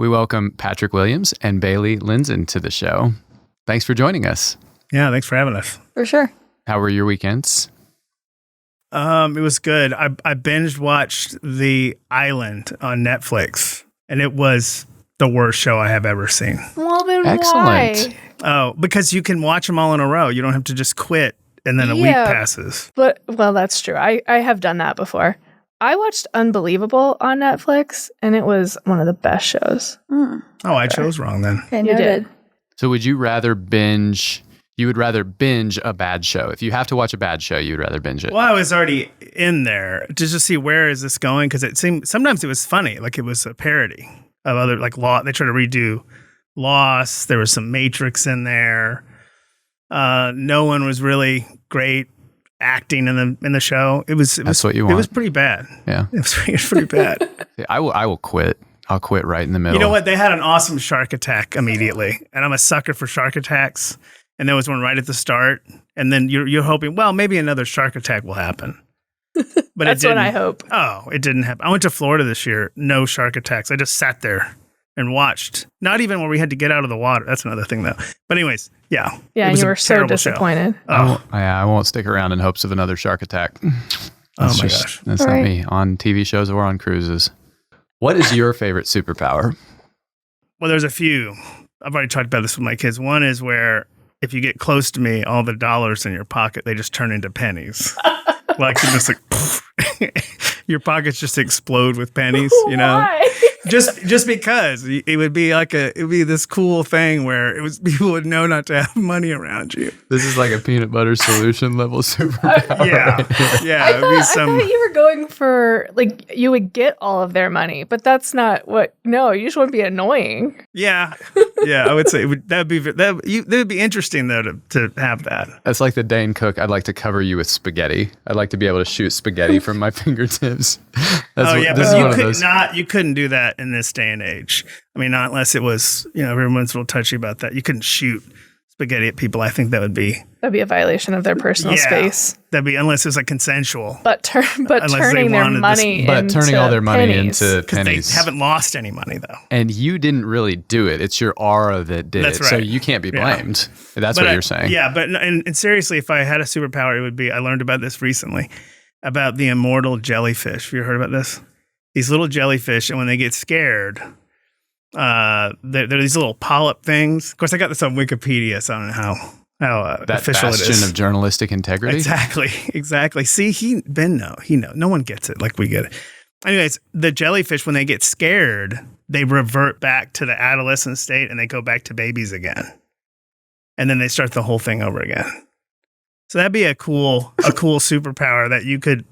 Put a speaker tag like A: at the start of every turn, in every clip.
A: we welcome Patrick Williams and Bailey Lenzen to the show. Thanks for joining us.
B: Yeah, thanks for having us.
C: For sure.
A: How were your weekends?
B: It was good. I binge watched The Island on Netflix, and it was the worst show I have ever seen.
C: Well, then
A: Excellent.
C: why?
B: Oh, because you can watch them all in a row. You don't have to just quit, and then a week passes.
C: But, well, that's true. I have done that before. I watched Unbelievable on Netflix, and it was one of the best shows.
B: Oh, I chose wrong then.
C: And you did.
A: So would you rather binge... You would rather binge a bad show. If you have to watch a bad show, you would rather binge it.
B: Well, I was already in there to just see where is this going, because it seemed sometimes it was funny, like it was a parody of other like Law. They tried to redo Lost. There was some Matrix in there. No one was really great acting in the show. That's
A: what you want.
B: It was pretty bad.
A: Yeah,
B: it was pretty bad.
A: I will quit. I'll quit right in the middle.
B: You know what? They had an awesome shark attack immediately, and I'm a sucker for shark attacks. And there was one right at the start, and then you're hoping, well, maybe another shark attack will happen. But
C: that's what I hope.
B: Oh, it didn't happen. I went to Florida this year, no shark attacks. I just sat there and watched. Not even where we had to get out of the water. That's another thing, though. But anyways, yeah.
C: Yeah, and you were so disappointed.
A: I won't stick around in hopes of another shark attack.
B: Gosh.
A: That's not me on TV shows or on cruises. What is your favorite superpower?
B: Well, there's a few. I've already talked about this with my kids. One is where if you get close to me, all the dollars in your pocket, they just turn into pennies. Like you're just like, your pockets just explode with pennies, you know?
C: Why?
B: Just because it would be like it would be this cool thing where people would know not to have money around you.
A: This is like a peanut butter solution level superpower.
B: Yeah.
C: I thought you were going for like you would get all of their money, but that's not what. No, you just want to be annoying.
B: Yeah. I would say that would be interesting though to have that.
A: That's like the Dane Cook. I'd like to cover you with spaghetti. I'd like to be able to shoot spaghetti from my fingertips.
B: But you couldn't do that in this day and age. I mean, not unless it was, everyone's a little touchy about that. You couldn't shoot spaghetti at people. I think that'd be
C: a violation of their personal space.
B: That'd be unless it was like consensual.
C: But turning all their money
A: into pennies.
B: They haven't lost any money though.
A: And you didn't really do it. It's your aura that did it.
B: Right.
A: So you can't be blamed. That's what you're saying.
B: Yeah, but and seriously, if I had a superpower, it would be. I learned about this recently about the immortal jellyfish. Have you heard about this? These little jellyfish, and when they get scared, they're these little polyp things. Of course, I got this on Wikipedia, so I don't know how
A: that
B: official it is.
A: bastion of journalistic integrity.
B: Exactly. See, Ben knows. No one gets it like we get it. Anyways, the jellyfish, when they get scared, they revert back to the adolescent state, and they go back to babies again, and then they start the whole thing over again. So that'd be a cool superpower that you could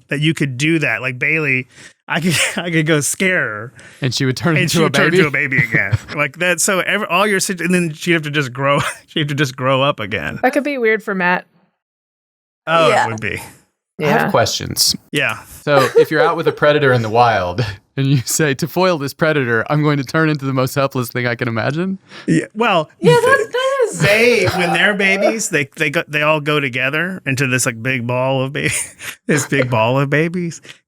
B: do that. Like Bailey, I could go scare her,
A: and she would turn into a
B: baby again, like that. So all your and then she'd have to just grow. She'd have to just grow up again.
C: That could be weird for Matt.
B: Oh, yeah. It would be.
A: Yeah. I have questions.
B: Yeah.
A: So if you're out with a predator in the wild and you say, to foil this predator, I'm going to turn into the most helpless thing I can imagine.
B: Yeah. Well,
C: that is.
B: When they're babies, they all go together into this like big ball of babies,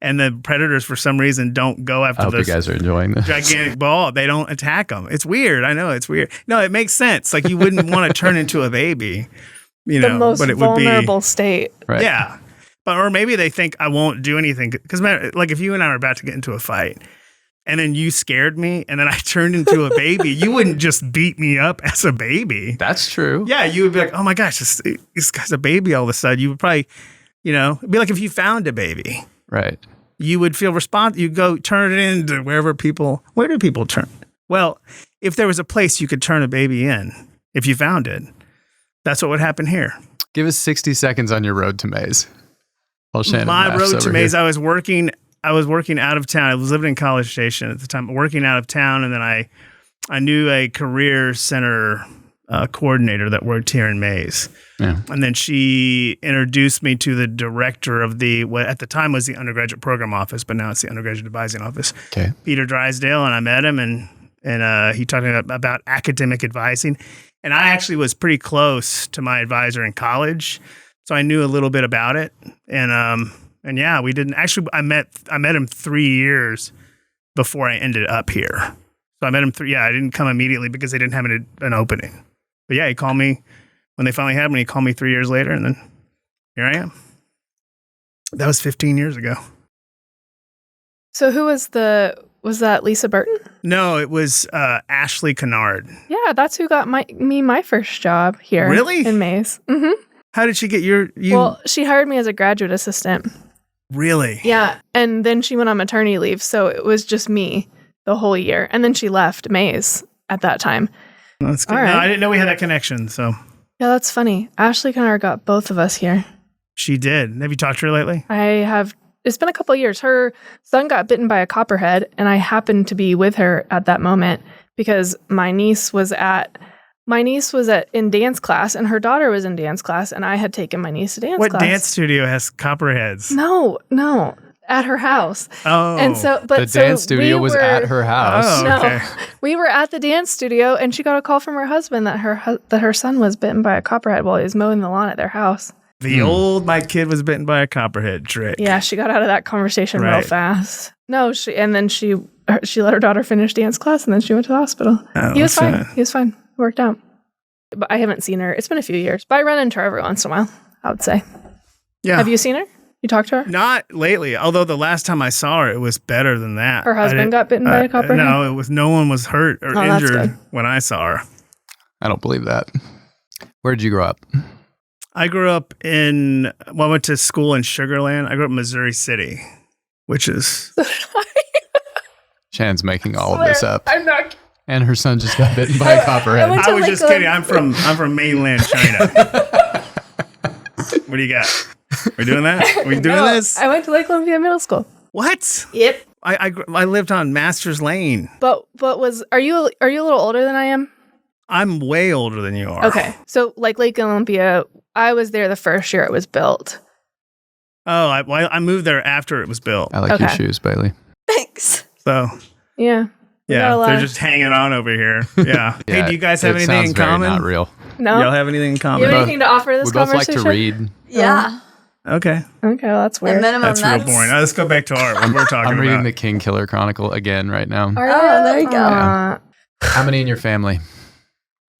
B: and the predators for some reason don't go after.
A: I hope you guys are enjoying this
B: gigantic ball. They don't attack them. It's weird. I know it's weird. No, it makes sense. Like you wouldn't want to turn into a baby.
C: The most but it vulnerable would be, state.
A: Right.
B: Yeah. Or maybe they think I won't do anything. Because like if you and I were about to get into a fight and then you scared me and then I turned into a baby, you wouldn't just beat me up as a baby.
A: That's true.
B: Yeah, you would be like, oh my gosh, this guy's a baby all of a sudden. You would probably, it'd be like if you found a baby.
A: Right.
B: You would feel responsible. You go turn it into where do people turn? Well, if there was a place you could turn a baby in, if you found it, that's what would happen here.
A: Give us 60 seconds on your road to Maze.
B: My road to Maze, I was working out of town. I was living in College Station at the time, working out of town, and then I knew a career center coordinator that worked here in Maze. Yeah. And then she introduced me to the director of what at the time was the undergraduate program office, but now it's the undergraduate advising office.
A: Okay.
B: Peter Drysdale, and I met him, and he talked about academic advising. And I actually was pretty close to my advisor in college. So I knew a little bit about it, and yeah, we didn't actually. I met him 3 years before I ended up here. So I met him I didn't come immediately because they didn't have an opening. But yeah, he called me when they finally had me. He called me 3 years later, and then here I am. That was 15 years ago.
C: So who was that Lisa Burton?
B: No, it was Ashley Kennard.
C: Yeah, that's who got my first job here.
B: Really?
C: In Mays. Mm-hmm.
B: How did she get you?
C: Well, she hired me as a graduate assistant.
B: Really?
C: Yeah, and then she went on maternity leave, so it was just me the whole year. And then she left Mays at that time.
B: That's good.
C: All right.
B: No, I didn't know we had that connection, so.
C: Yeah, that's funny. Ashley Kennard got both of us here.
B: She did. Have you talked to her lately?
C: I have. It's been a couple of years. Her son got bitten by a copperhead, and I happened to be with her at that moment because my niece was in dance class, and her daughter was in dance class, and I had taken my niece to dance class.
B: What dance studio has copperheads?
C: No, at her house.
B: Oh,
C: and so, but
A: the dance studio was at her house.
B: Oh, okay.
C: No, we were at the dance studio, and she got a call from her husband that her son was bitten by a copperhead while he was mowing the lawn at their house.
B: The old my kid was bitten by a copperhead trick.
C: Yeah, she got out of that conversation real
B: Right.
C: fast. No, she let her daughter finish dance class, and then she went to the hospital.
B: Oh,
C: He was fine.
B: sad.
C: He was fine. It worked out. But I haven't seen her. It's been a few years, but I run into her every once in a while, I would say.
B: Yeah.
C: Have you seen her? You talked to her?
B: Not lately, although the last time I saw her, it was better than that.
C: Her husband got bitten by a copperhead?
B: No, no one was hurt or
C: Oh, that's
B: injured
C: good.
B: when I saw her.
A: I don't believe that. Where did you grow up?
B: I grew up I went to school in Sugar Land. I grew up in Missouri City, which is
A: Shannon's making all of this up.
C: I'm not.
A: And her son just got bitten by a copperhead.
C: went-
B: I was
C: Lake
B: just kidding. I'm from mainland China. What do you got? We doing that? We doing this?
C: I went to Lake Olympia Middle School.
B: What?
C: Yep.
B: I lived on Masters Lane.
C: But are you a little older than I am?
B: I'm way older than you are.
C: Okay. So like Lake Olympia, I was there the first year it was built.
B: Oh, I moved there after it was built.
A: I like your shoes, Bailey.
D: Thanks.
B: So
C: Yeah. We got
B: yeah,
C: a lot
B: they're
C: of-
B: just hanging on over here. Yeah. Hey, do you guys have
A: it
B: anything
A: sounds
B: in
A: very
B: common?
A: Not real.
C: No.
B: Y'all have anything in
C: You
B: common?
C: have anything to offer this
A: We both like
C: conversation?
A: to read.
D: Yeah.
B: Okay,
C: Okay, well, that's
D: The
C: weird.
D: minimum.
B: that's real boring. Now, let's go back to what we're talking
A: I'm
B: about.
A: reading the King Killer Chronicle again right now.
C: Are
D: Oh, there you go.
A: How many in your family?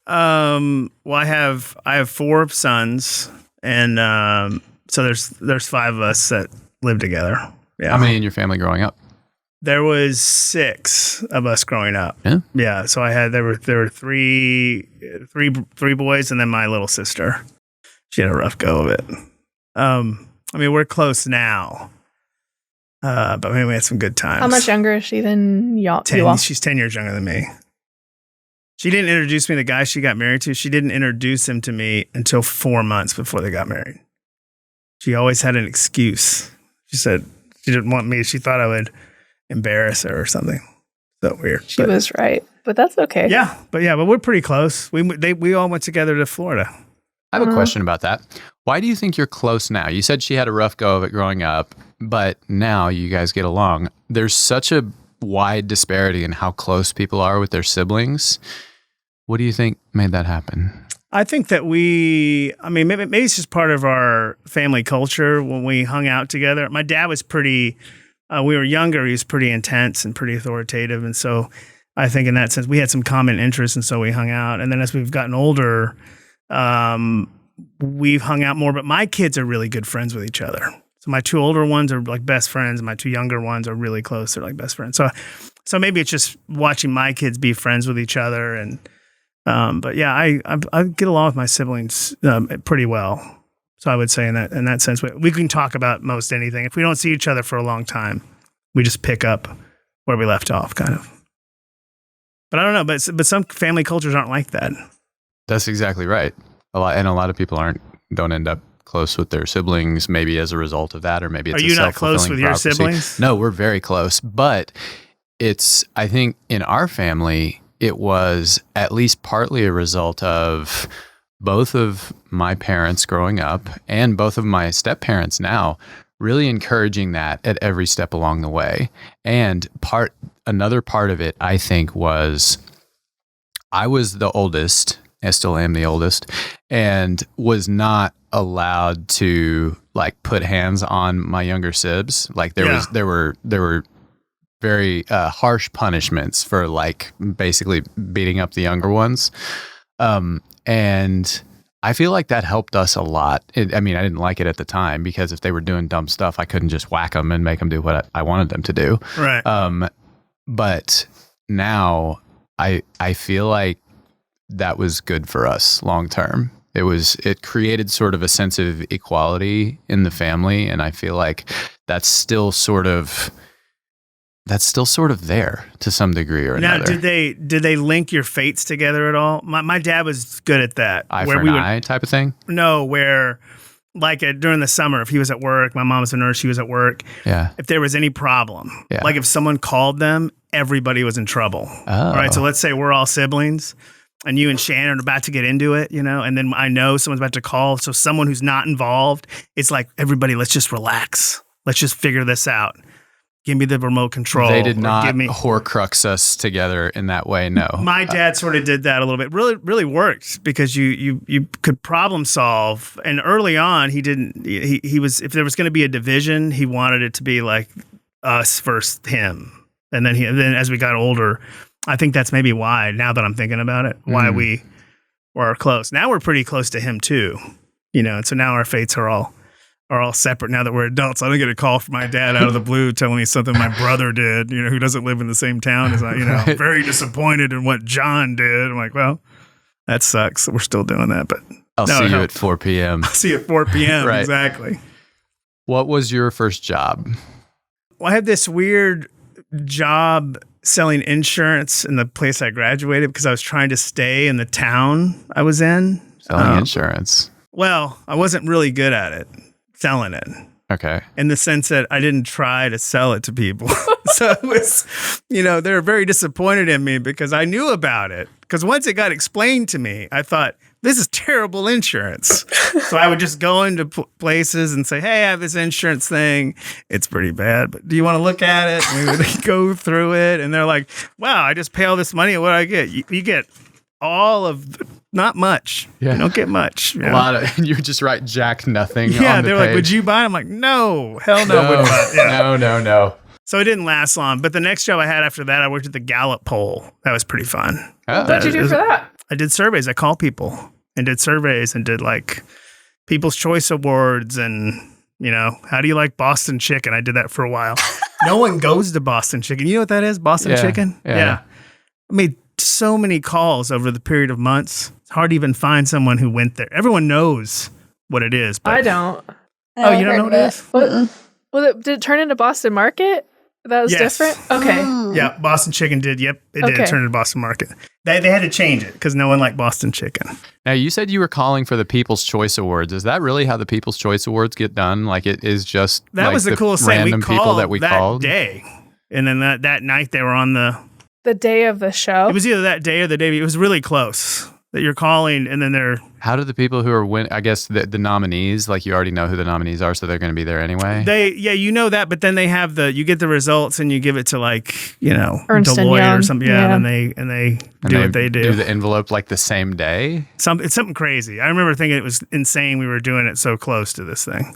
B: Well, I have 4 sons, and so there's 5 of us that live together. Yeah.
A: How many in your family growing up?
B: There was 6 of us growing up.
A: Yeah.
B: Yeah. So there were three boys, and then my little sister. She had a rough go of it. I mean, we're close now, but I mean, we had some good times.
C: How much younger is she than y'all?
B: 10.
C: You all?
B: She's 10 years younger than me. She didn't introduce me to the guy she got married to. She didn't introduce him to me until 4 months before they got married. She always had an excuse. She said she didn't want me. She thought I would embarrass her or something. So weird.
C: She was right, but that's okay.
B: Yeah, but we're pretty close. We all went together to Florida.
A: I have a question about that. Why do you think you're close now? You said she had a rough go of it growing up, but now you guys get along. There's such a wide disparity in how close people are with their siblings. What do you think made that happen?
B: I think that maybe it's just part of our family culture when we hung out together. My dad was we were younger, he was pretty intense and pretty authoritative. And so I think in that sense, we had some common interests, and so we hung out. And then as we've gotten older, we've hung out more, but my kids are really good friends with each other. So my 2 older ones are like best friends, and my 2 younger ones are really close. They're like best friends. So maybe it's just watching my kids be friends with each other. And, but yeah, I get along with my siblings, pretty well. So I would say in that sense, we can talk about most anything. If we don't see each other for a long time, we just pick up where we left off, kind of. But I don't know, but some family cultures aren't like that.
A: That's exactly right. A lot of people don't end up close with their siblings, maybe as a result of that, or maybe it's
B: Are you not close with your siblings?
A: No, we're very close, but I think in our family, it was at least partly a result of both of my parents growing up and both of my step-parents now really encouraging that at every step along the way. And another part of it, I think, was I was the oldest. I still am the oldest, and was not allowed to like put hands on my younger sibs. Like there were very harsh punishments for like basically beating up the younger ones. And I feel like that helped us a lot. I mean, I didn't like it at the time because if they were doing dumb stuff, I couldn't just whack them and make them do what I wanted them to do.
B: Right.
A: But now I feel like that was good for us long term. It created sort of a sense of equality in the family. And I feel like that's still sort of there to some degree or another.
B: Now, did they link your fates together at all? My dad was good at that.
A: Eye for an eye type of thing?
B: No, where like during the summer, if he was at work, my mom's a nurse, she was at work.
A: Yeah.
B: If there was any problem, like if someone called them, everybody was in trouble.
A: Oh.
B: All right. So let's say we're all siblings and you and Shannon are about to get into it, and then I know someone's about to call. So someone who's not involved, it's like, everybody, let's just relax. Let's just figure this out. Give me the remote control.
A: They did not Horcrux us together in that way. No,
B: my dad sort of did that a little bit. Really, really worked because you could problem solve. And early on, he didn't. He was, if there was going to be a division, he wanted it to be like us versus him. And then then as we got older, I think that's maybe why. Now that I'm thinking about it, why we were close. Now we're pretty close to him too. And so now our fates are all separate now that we're adults. I don't get a call from my dad out of the blue telling me something my brother did, who doesn't live in the same town as I,
A: Right.
B: Very disappointed in what John did. I'm like, well, that sucks. We're still doing that, but
A: I'll see you at 4 p.m.
B: I'll see you at 4 p.m.
A: Right.
B: Exactly.
A: What was your first job?
B: Well, I had this weird job selling insurance in the place I graduated because I was trying to stay in the town I was in.
A: Selling insurance.
B: Well, I wasn't really good at it. Selling it.
A: Okay.
B: In the sense that I didn't try to sell it to people. So it was, they were very disappointed in me because I knew about it. Because once it got explained to me, I thought, this is terrible insurance. So I would just go into places and say, hey, I have this insurance thing. It's pretty bad, but do you want to look at it? And we would go through it. And they're like, wow, I just pay all this money. What do I get? You get all of not much.
A: Yeah.
B: You don't get much.
A: A lot of, you just write jack nothing.
B: Yeah,
A: on the
B: they're
A: page.
B: like, would you buy it? I'm like, no, hell no. Wouldn't buy it. Yeah.
A: No.
B: So it didn't last long. But the next job I had after that, I worked at the Gallup poll. That was pretty fun.
A: Oh.
C: What'd you do for that?
B: I did surveys. I called people and did surveys and did like People's Choice Awards and, how do you like Boston chicken? I did that for a while. No one goes to Boston chicken. You know what that is? Boston chicken?
A: Yeah.
B: I made so many calls over the period of months. It's hard to even find someone who went there. Everyone knows what it is. But
C: I don't.
B: Oh, you don't know what it is?
C: Did it turn into Boston Market? That was
B: Yes.
C: different? Okay.
B: Yeah, Boston chicken did. Yep, it did
C: Okay.
B: turn into Boston Market. They had to change it because no one liked Boston chicken.
A: Now, you said you were calling for the People's Choice Awards. Is that really how the People's Choice Awards get done? Like, it is just
B: That
A: like
B: was the coolest thing.
A: random
B: We
A: people
B: called
A: that we
B: that
A: called?
B: day. And then that night they were on
C: The day of the show?
B: it was either that day or the day. It was really close that you're calling and then they're,
A: How do the people who are I guess the nominees, like you already know who the nominees are, so they're going to be there anyway?
B: that, but then they have you get the results and you give it to
C: Ernst and
B: Deloitte
C: Young.
B: or something. Yeah. And they do what they do.
A: Do the envelope like the same day?
B: It's something crazy. I remember thinking it was insane we were doing it so close to this thing.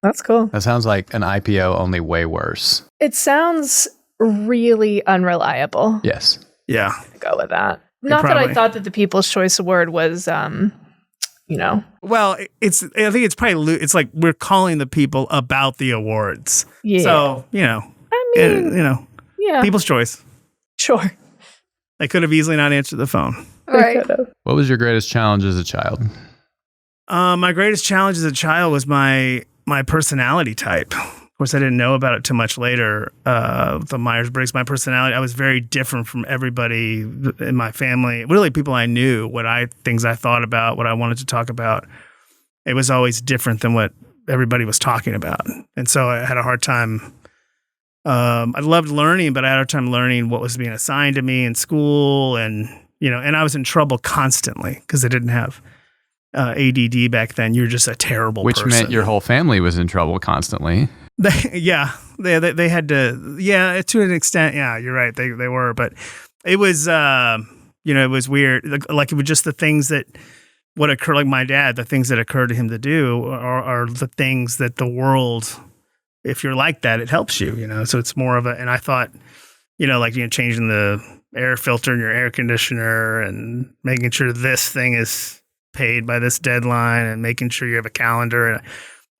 C: That's cool.
A: That sounds like an IPO, only way worse.
C: It sounds really unreliable.
A: Yes.
B: Yeah.
C: To go with that. Not that I thought that the People's Choice Award was,
B: Well, I think it's probably, it's like we're calling the people about the awards.
C: Yeah.
B: So,
C: I mean, yeah.
B: People's Choice.
C: Sure.
B: They could have easily not answered the phone.
C: Right.
A: What was your greatest challenge as a child?
B: My greatest challenge as a child was my personality type. Of course, I didn't know about it too much later. The Myers-Briggs, my personality, I was very different from everybody in my family. Really, people I knew, things I thought about, what I wanted to talk about. It was always different than what everybody was talking about. And so I had a hard time. I loved learning, but I had a hard time learning what was being assigned to me in school. And I was in trouble constantly because I didn't have ADD back then. You're just a terrible person.
A: Which meant your whole family was in trouble constantly.
B: They had to, to an extent. Yeah, you're right. They were, but it was, it was weird. Like it was just the things that would occur, like my dad, the things that occurred to him to do are the things that the world if you're like that, it helps you, so it's more of and I thought, changing the air filter in your air conditioner and making sure this thing is paid by this deadline and making sure you have a calendar. And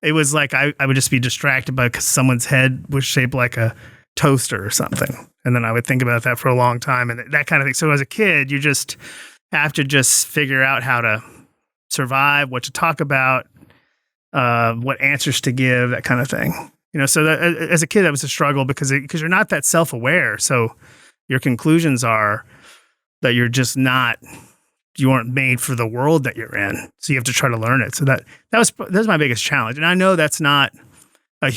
B: it was like, I would just be distracted by because someone's head was shaped like a toaster or something. And then I would think about that for a long time and that kind of thing. So as a kid, you just have to just figure out how to survive, what to talk about, what answers to give, that kind of thing. So that, as a kid, that was a struggle because you're not that self-aware. So your conclusions are that you're just you aren't made for the world that you're in. So you have to try to learn it. So that was my biggest challenge. And I know that's not a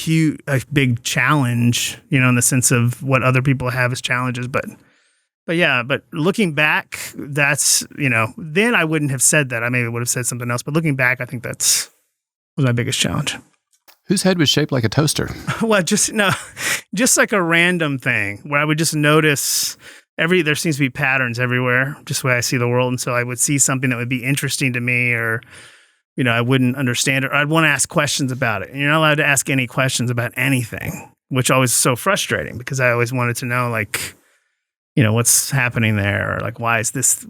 B: big challenge, in the sense of what other people have as challenges, but looking back, that's, then I wouldn't have said that. I maybe would have said something else, but looking back, I think was my biggest challenge.
A: Whose head was shaped like a toaster?
B: Well, just like a random thing where I would just notice there seems to be patterns everywhere, just the way I see the world. And so I would see something that would be interesting to me or, I wouldn't understand it, or I'd want to ask questions about it. And you're not allowed to ask any questions about anything, which always so frustrating because I always wanted to know, like, what's happening there, or like, why is this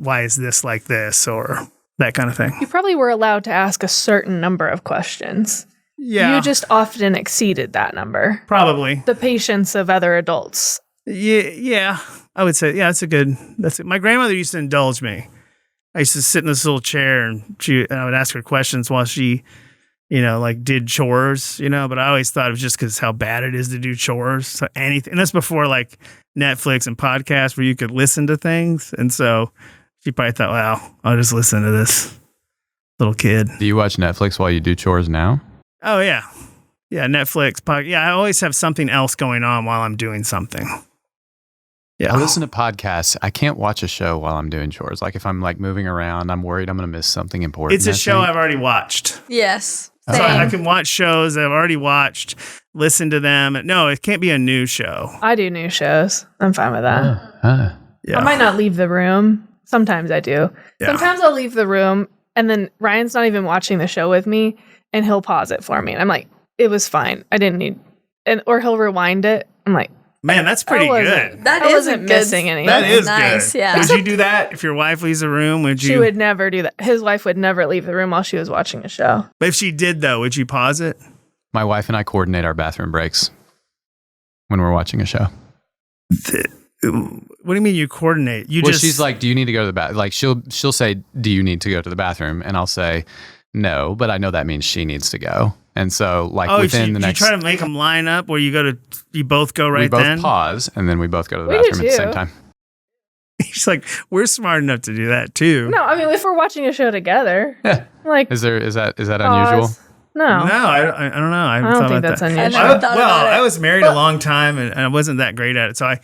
B: like this, or that kind of thing.
C: You probably were allowed to ask a certain number of questions.
B: Yeah.
C: You just often exceeded that number.
B: Probably.
C: The patience of other adults.
B: Yeah. I would say, that's it. My grandmother used to indulge me. I used to sit in this little chair and I would ask her questions while she, did chores, but I always thought it was just because how bad it is to do chores. So anything, and that's before like Netflix and podcasts where you could listen to things. And so she probably thought, wow, I'll just listen to this little kid.
A: Do you watch Netflix while you do chores now?
B: Oh, yeah. Yeah, Netflix. I always have something else going on while I'm doing something. Yeah.
A: I listen to podcasts. I can't watch a show while I'm doing chores. Like if I'm like moving around, I'm worried I'm going to miss something important.
B: It's a show I've already watched.
D: Yes.
B: So I can watch shows that I've already watched, listen to them. No, it can't be a new show.
C: I do new shows. I'm fine with that.
B: Yeah.
C: I might not leave the room. Sometimes I do.
B: Yeah.
C: Sometimes I'll leave the room and then Ryan's not even watching the show with me and he'll pause it for me. And I'm like, it was fine. I didn't need, or he'll rewind it. I'm like,
B: man, that's pretty good.
D: That
C: I
D: isn't
C: wasn't missing anything.
B: That is
D: nice,
B: good.
D: yeah.
B: Would you do that if your wife leaves the room? Would you?
C: She would never do that. His wife would never leave the room while she was watching a show.
B: But if she did, though, would you pause it?
A: My wife and I coordinate our bathroom breaks when we're watching a show.
B: What do you mean you coordinate?
A: She's like, do you need to go to the bathroom? Like she'll say, do you need to go to the bathroom? And I'll say, no, but I know that means she needs to go. And so like within the next...
B: you try to make them line up where you both go right
A: then?
B: then?
A: We both pause and then we both go to the bathroom at the same time.
B: He's like, we're smart enough to do that too.
C: No, I mean, if we're watching a show together,
A: Yeah.
C: like...
A: Is that unusual?
C: No.
B: I don't know. I
C: don't think that's unusual.
B: I was married a long time and I wasn't that great at it. So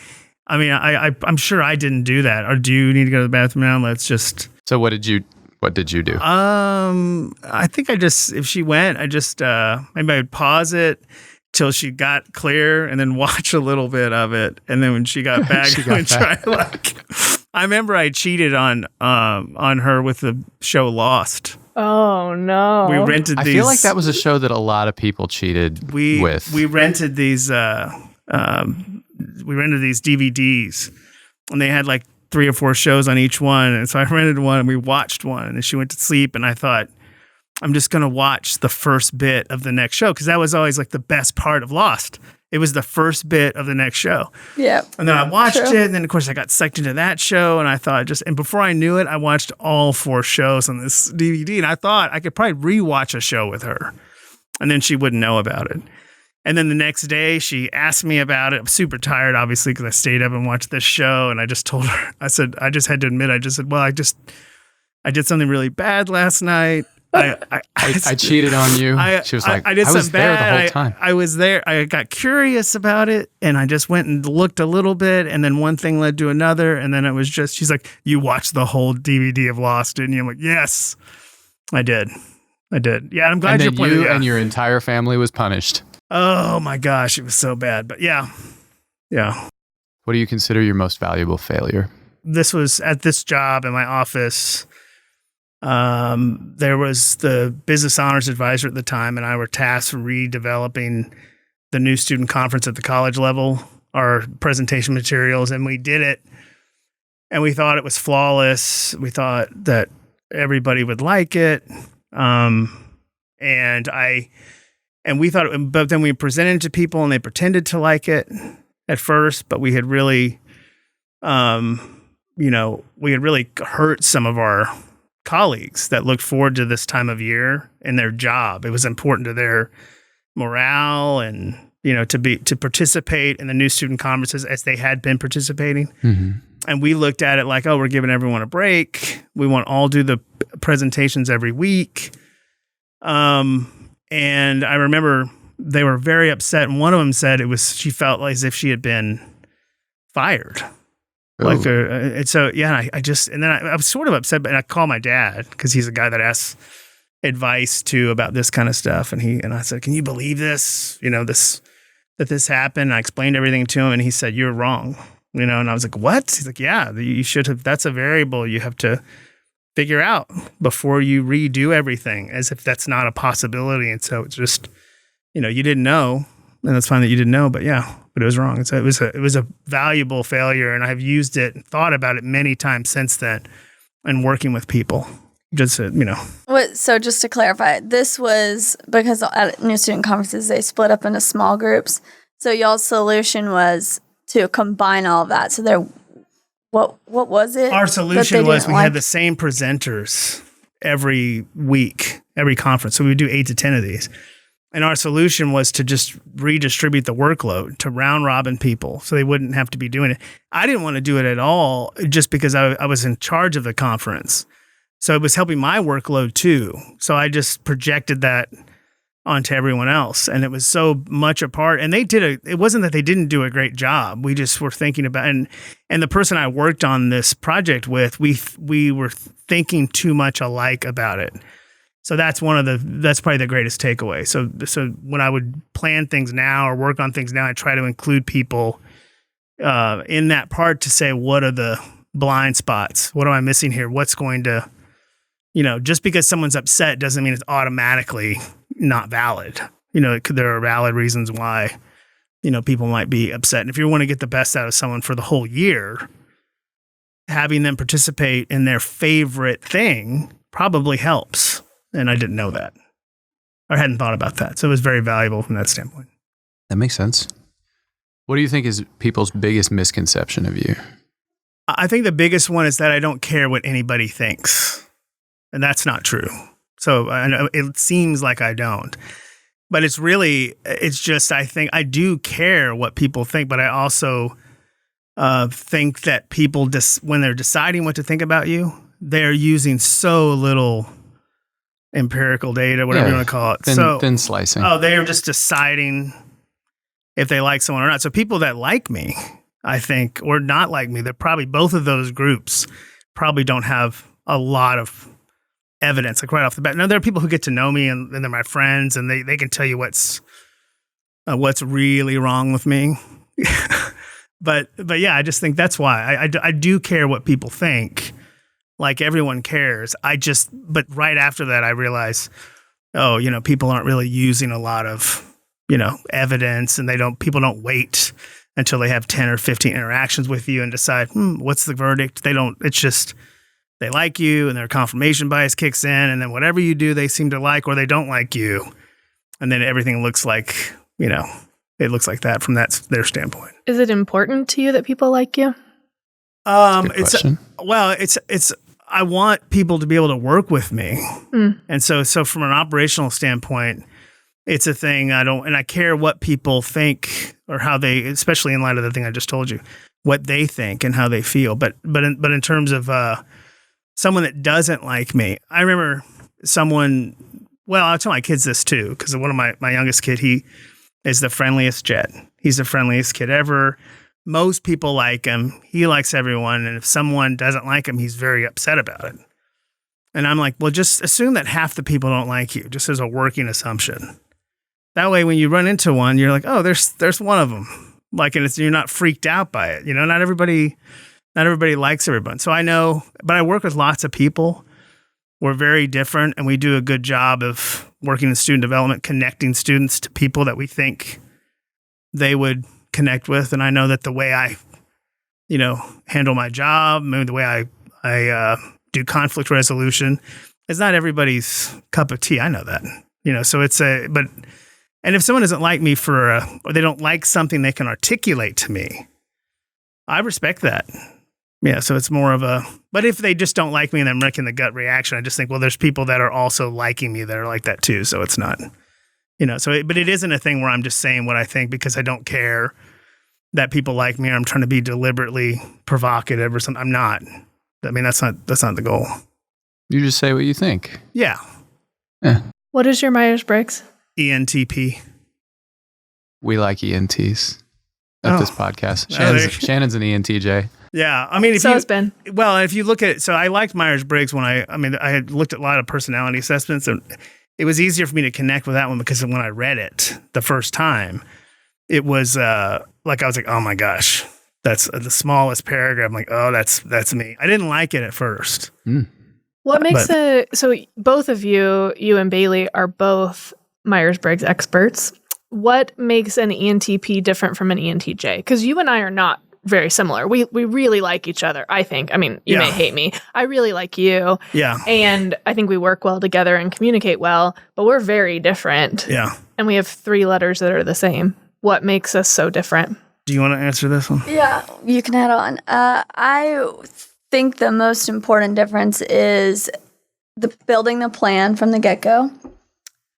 B: I'm sure I didn't do that. Or do you need to go to the bathroom now? Let's just...
A: So what did you do?
B: I think if she went, maybe I'd pause it till she got clear and then watch a little bit of it. And then when she got back, I remember I cheated on her with the show Lost.
C: Oh no.
B: We rented these.
A: I feel like that was a show that a lot of people cheated with.
B: We rented these DVDs and they had like 3 or 4 shows on each one. And so I rented one and we watched one and then she went to sleep and I thought, I'm just going to watch the first bit of the next show. Cause that was always like the best part of Lost. It was the first bit of the next show.
D: Yeah.
B: And then I watched it. And then of course I got sucked into that show. And I thought and before I knew it, I watched all 4 shows on this DVD. And I thought I could probably rewatch a show with her and then she wouldn't know about it. And then the next day, she asked me about it. I'm super tired, obviously, because I stayed up and watched this show. And I just told her, I just had to admit, well, I did something really bad last night.
A: I cheated on you. She was like, I
B: did something bad.
A: There the whole time.
B: I was there. I got curious about it. And I just went and looked a little bit. And then one thing led to another. And then it was she's like, you watched the whole DVD of Lost, didn't you? I'm like, yes, I did. Yeah, I'm glad you're pointing
A: and your entire family was punished.
B: Oh my gosh, it was so bad. But yeah.
A: What do you consider your most valuable failure?
B: This was at this job in my office. There was the business honors advisor at the time, and I were tasked with redeveloping the new student conference at the college level, our presentation materials, and we did it. And we thought it was flawless. We thought that everybody would like it. And we thought, but then we presented it to people and they pretended to like it at first, but we had really, we had really hurt some of our colleagues that looked forward to this time of year in their job. It was important to their morale and, to participate in the new student conferences as they had been participating.
A: Mm-hmm.
B: And we looked at it like, oh, we're giving everyone a break. We want to all do the presentations every week. And I remember they were very upset. And one of them said she felt as if she had been fired.
A: Oh.
B: And so, yeah, I was sort of upset, but I called my dad because he's a guy that asks advice too about this kind of stuff. And I said, can you believe this? That this happened. I explained everything to him and he said, you're wrong. And I was like, what? He's like, yeah, you should have, that's a variable you have to figure out before you redo everything, as if that's not a possibility. And so it's just, you didn't know, and that's fine that you didn't know, but it was wrong. And so it was a valuable failure, and I've used it and thought about it many times since then and working with people. Just,
D: So just to clarify, this was because at new student conferences, they split up into small groups. So y'all's solution was to combine all of that. So what was it?
B: Our solution was we had the same presenters every week, every conference. So we would do 8 to 10 of these. And our solution was to just redistribute the workload to round robin people so they wouldn't have to be doing it. I didn't want to do it at all just because I was in charge of the conference. So it was helping my workload too. So I just projected that onto everyone else. And it was so much a part. And it wasn't that they didn't do a great job. We just were thinking about, and the person I worked on this project with, we were thinking too much alike about it. So that's probably the greatest takeaway. So when I would plan things now or work on things now, I try to include people in that part to say, what are the blind spots? What am I missing here? What's going to, just because someone's upset doesn't mean it's automatically not valid. There are valid reasons why, people might be upset. And if you want to get the best out of someone for the whole year, having them participate in their favorite thing probably helps. And I didn't know that, or hadn't thought about that. So it was very valuable from that standpoint.
A: That makes sense. What do you think is people's biggest misconception of you?
B: I think the biggest one is that I don't care what anybody thinks. And that's not true. So I know it seems like I don't. But it's just, I think I do care what people think, but I also think that people, when they're deciding what to think about you, they're using so little empirical data, whatever you want to call it.
A: Thin slicing.
B: Oh, they're just deciding if they like someone or not. So people that like me, I think, or not like me, they're probably, both of those groups probably don't have a lot of evidence, like right off the bat. Now, there are people who get to know me and they're my friends and they can tell you what's really wrong with me. But yeah, I just think that's why I do care what people think. Like everyone cares. But right after that, I realize, people aren't really using a lot of, evidence, and people don't wait until they have 10 or 15 interactions with you and decide, what's the verdict? It's just, they like you and their confirmation bias kicks in, and then whatever you do, they seem to like, or they don't like you. And then everything looks like, it looks like that from their standpoint.
C: Is it important to you that people like you?
B: It's I want people to be able to work with me. And so from an operational standpoint, it's a thing I care what people think or how they, especially in light of the thing I just told you, what they think and how they feel. But in terms of someone that doesn't like me, I remember I'll tell my kids this too, because one of my youngest kid, he is the friendliest jet. He's the friendliest kid ever. Most people like him. He likes everyone. And if someone doesn't like him, he's very upset about it. And I'm like, well, just assume that half the people don't like you, just as a working assumption. That way, when you run into one, you're like, oh, there's one of them. Like, and you're not freaked out by it. Not everybody likes everyone. So I know, but I work with lots of people. We're very different, and we do a good job of working in student development, connecting students to people that we think they would connect with. And I know that the way I, handle my job, maybe the way I do conflict resolution is not everybody's cup of tea. I know that, so and if someone doesn't like me or they don't like something they can articulate to me, I respect that. Yeah. So it's more of but if they just don't like me and I'm making the gut reaction, I just think, well, there's people that are also liking me that are like that too. So it's not, but it isn't a thing where I'm just saying what I think because I don't care that people like me or I'm trying to be deliberately provocative or something. I'm not. I mean, that's not the goal.
A: You just say what you think.
B: Yeah.
C: What is your Myers-Briggs?
B: ENTP.
A: We like ENTs at this podcast. Shannon's an ENTJ.
B: Yeah. I mean,
C: So has Ben.
B: Well, if you look at it, so I liked Myers-Briggs when I had looked at a lot of personality assessments, and it was easier for me to connect with that one because when I read it the first time, it was I was like, oh my gosh, that's the smallest paragraph. I'm like, oh, that's me. I didn't like it at first.
C: What makes so both of you and Bailey are both Myers-Briggs experts. What makes an ENTP different from an ENTJ? Because you and I are not very similar. We really like each other, I think. I mean, you may hate me. I really like you.
B: Yeah.
C: And I think we work well together and communicate well, but we're very different.
B: Yeah.
C: And we have 3 letters that are the same. What makes us so different?
B: Do you want to answer this one?
D: Yeah, you can add on. I think the most important difference is building the plan from the get-go.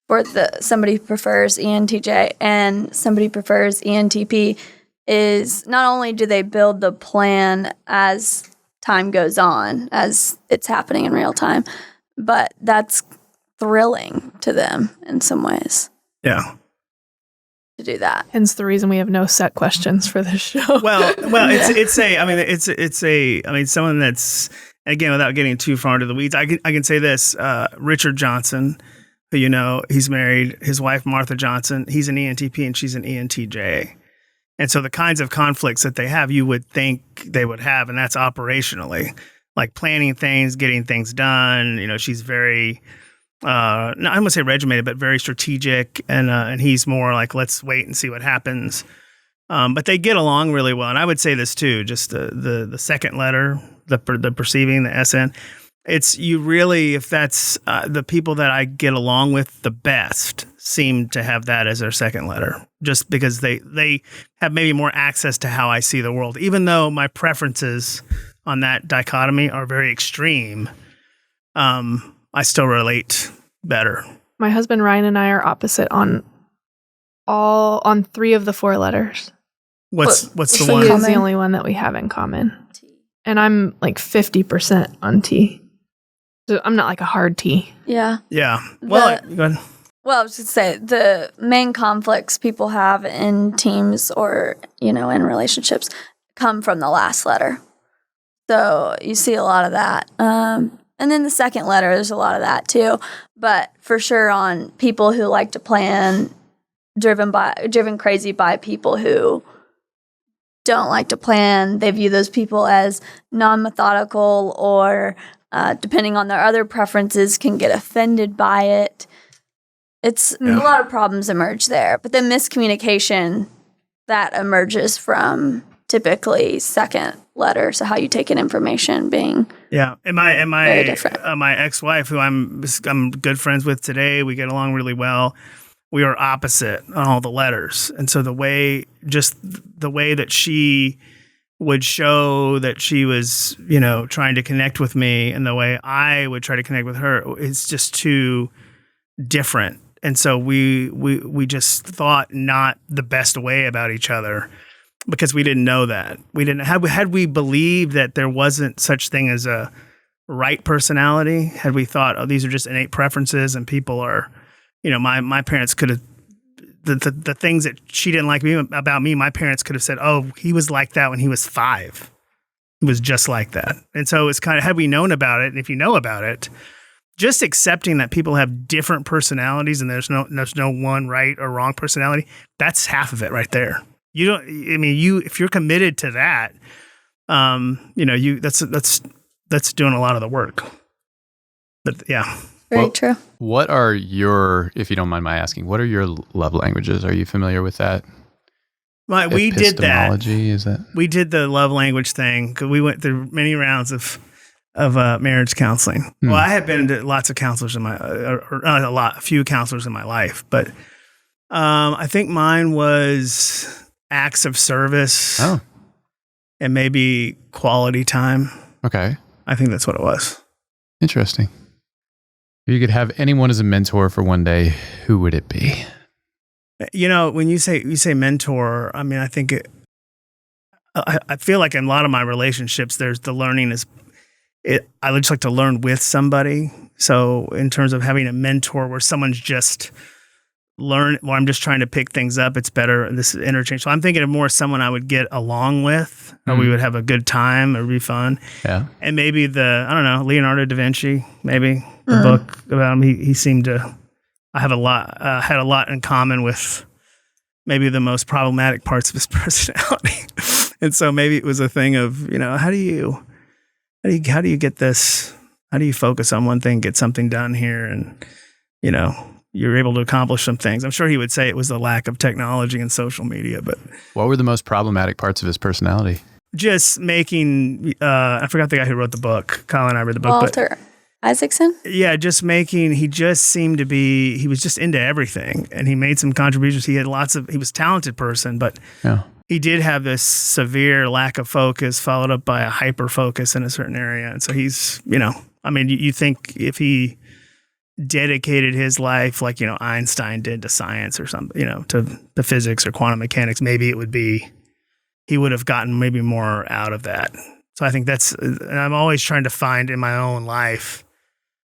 D: For somebody who prefers ENTJ and somebody who prefers ENTP is not only do they build the plan as time goes on, as it's happening in real time, but that's thrilling to them in some ways.
B: Yeah.
D: To do that.
C: Hence the reason we have no set questions for this show.
B: Well, it's someone that's, again, without getting too far into the weeds, I can say this, Richard Johnson, who he's married, his wife, Martha Johnson, he's an ENTP and she's an ENTJ. And so the kinds of conflicts that they have, you would think they would have, and that's operationally, like planning things, getting things done. She's very, I wouldn't say regimented, but very strategic, and he's more like, let's wait and see what happens. But they get along really well. And I would say this too, just the second letter, the perceiving, the SN. It's you really, if that's the people that I get along with the best seem to have that as their second letter, just because they have maybe more access to how I see the world. Even though my preferences on that dichotomy are very extreme, I still relate better.
C: My husband Ryan and I are opposite on 3 of the 4 letters.
B: What's the
C: So
B: one?
C: he is the only one that we have in common.
D: T.
C: And I'm like 50% on T. So I'm not like a hard T.
D: Yeah.
B: Yeah. Well, go ahead.
D: Well, I was going to say the main conflicts people have in teams or, in relationships come from the last letter. So you see a lot of that. And then the second letter, there's a lot of that too. But for sure on people who like to plan, driven crazy by people who don't like to plan, they view those people as non-methodical or depending on their other preferences, can get offended by it. It's a lot of problems emerge there. But the miscommunication that emerges from typically second letter, so how you take in information being
B: and
D: very different.
B: My ex-wife, who I'm good friends with today, we get along really well. We are opposite on all the letters. And so the way that she would show that she was, trying to connect with me and the way I would try to connect with her, it's just too different. And so we just thought not the best way about each other because we didn't know that. We didn't had we believed that there wasn't such thing as a right personality, had we thought, oh, these are just innate preferences and people are, my parents could have, the things that she didn't like about me, my parents could have said, oh, he was like that when he was 5. He was just like that. And so it's kind of, had we known about it, and if you know about it, just accepting that people have different personalities and there's no one right or wrong personality, that's half of it right there. If you're committed to that, that's doing a lot of the work. But yeah.
D: Very true.
A: What are your, if you don't mind my asking, what are your love languages? Are you familiar with that?
B: We did that.
A: Epistemology, is that?
B: We did the love language thing because we went through many rounds of marriage counseling. Well, I had been to lots of counselors in my, or not a few counselors in my life, but I think mine was acts of service and maybe quality time.
A: Okay.
B: I think that's what it was.
A: Interesting. If you could have anyone as a mentor for one day, who would it be?
B: You know, when you say mentor, I mean, I think I feel like in a lot of my relationships, there's the learning I just like to learn with somebody. So in terms of having a mentor where someone's just I'm just trying to pick things up, it's better. This is interchange. So I'm thinking of more someone I would get along with, or we would have a good time, it would be fun. Yeah. And maybe Leonardo da Vinci, maybe the book about him. He seemed to had a lot in common with maybe the most problematic parts of his personality. And so maybe it was a thing of, how do you get this? How do you focus on one thing, get something done here, and you're able to accomplish some things. I'm sure he would say it was the lack of technology and social media, but
A: what were the most problematic parts of his personality?
B: Just making, I forgot the guy who wrote the book. Colin and I read the book.
D: Walter Isaacson?
B: Yeah, he just seemed to be, he was just into everything, and he made some contributions. He was a talented person, but he did have this severe lack of focus followed up by a hyper focus in a certain area. And so he's, you think if he dedicated his life like Einstein did to science or something, to the physics or quantum mechanics, maybe he would have gotten maybe more out of that. So I think and I'm always trying to find in my own life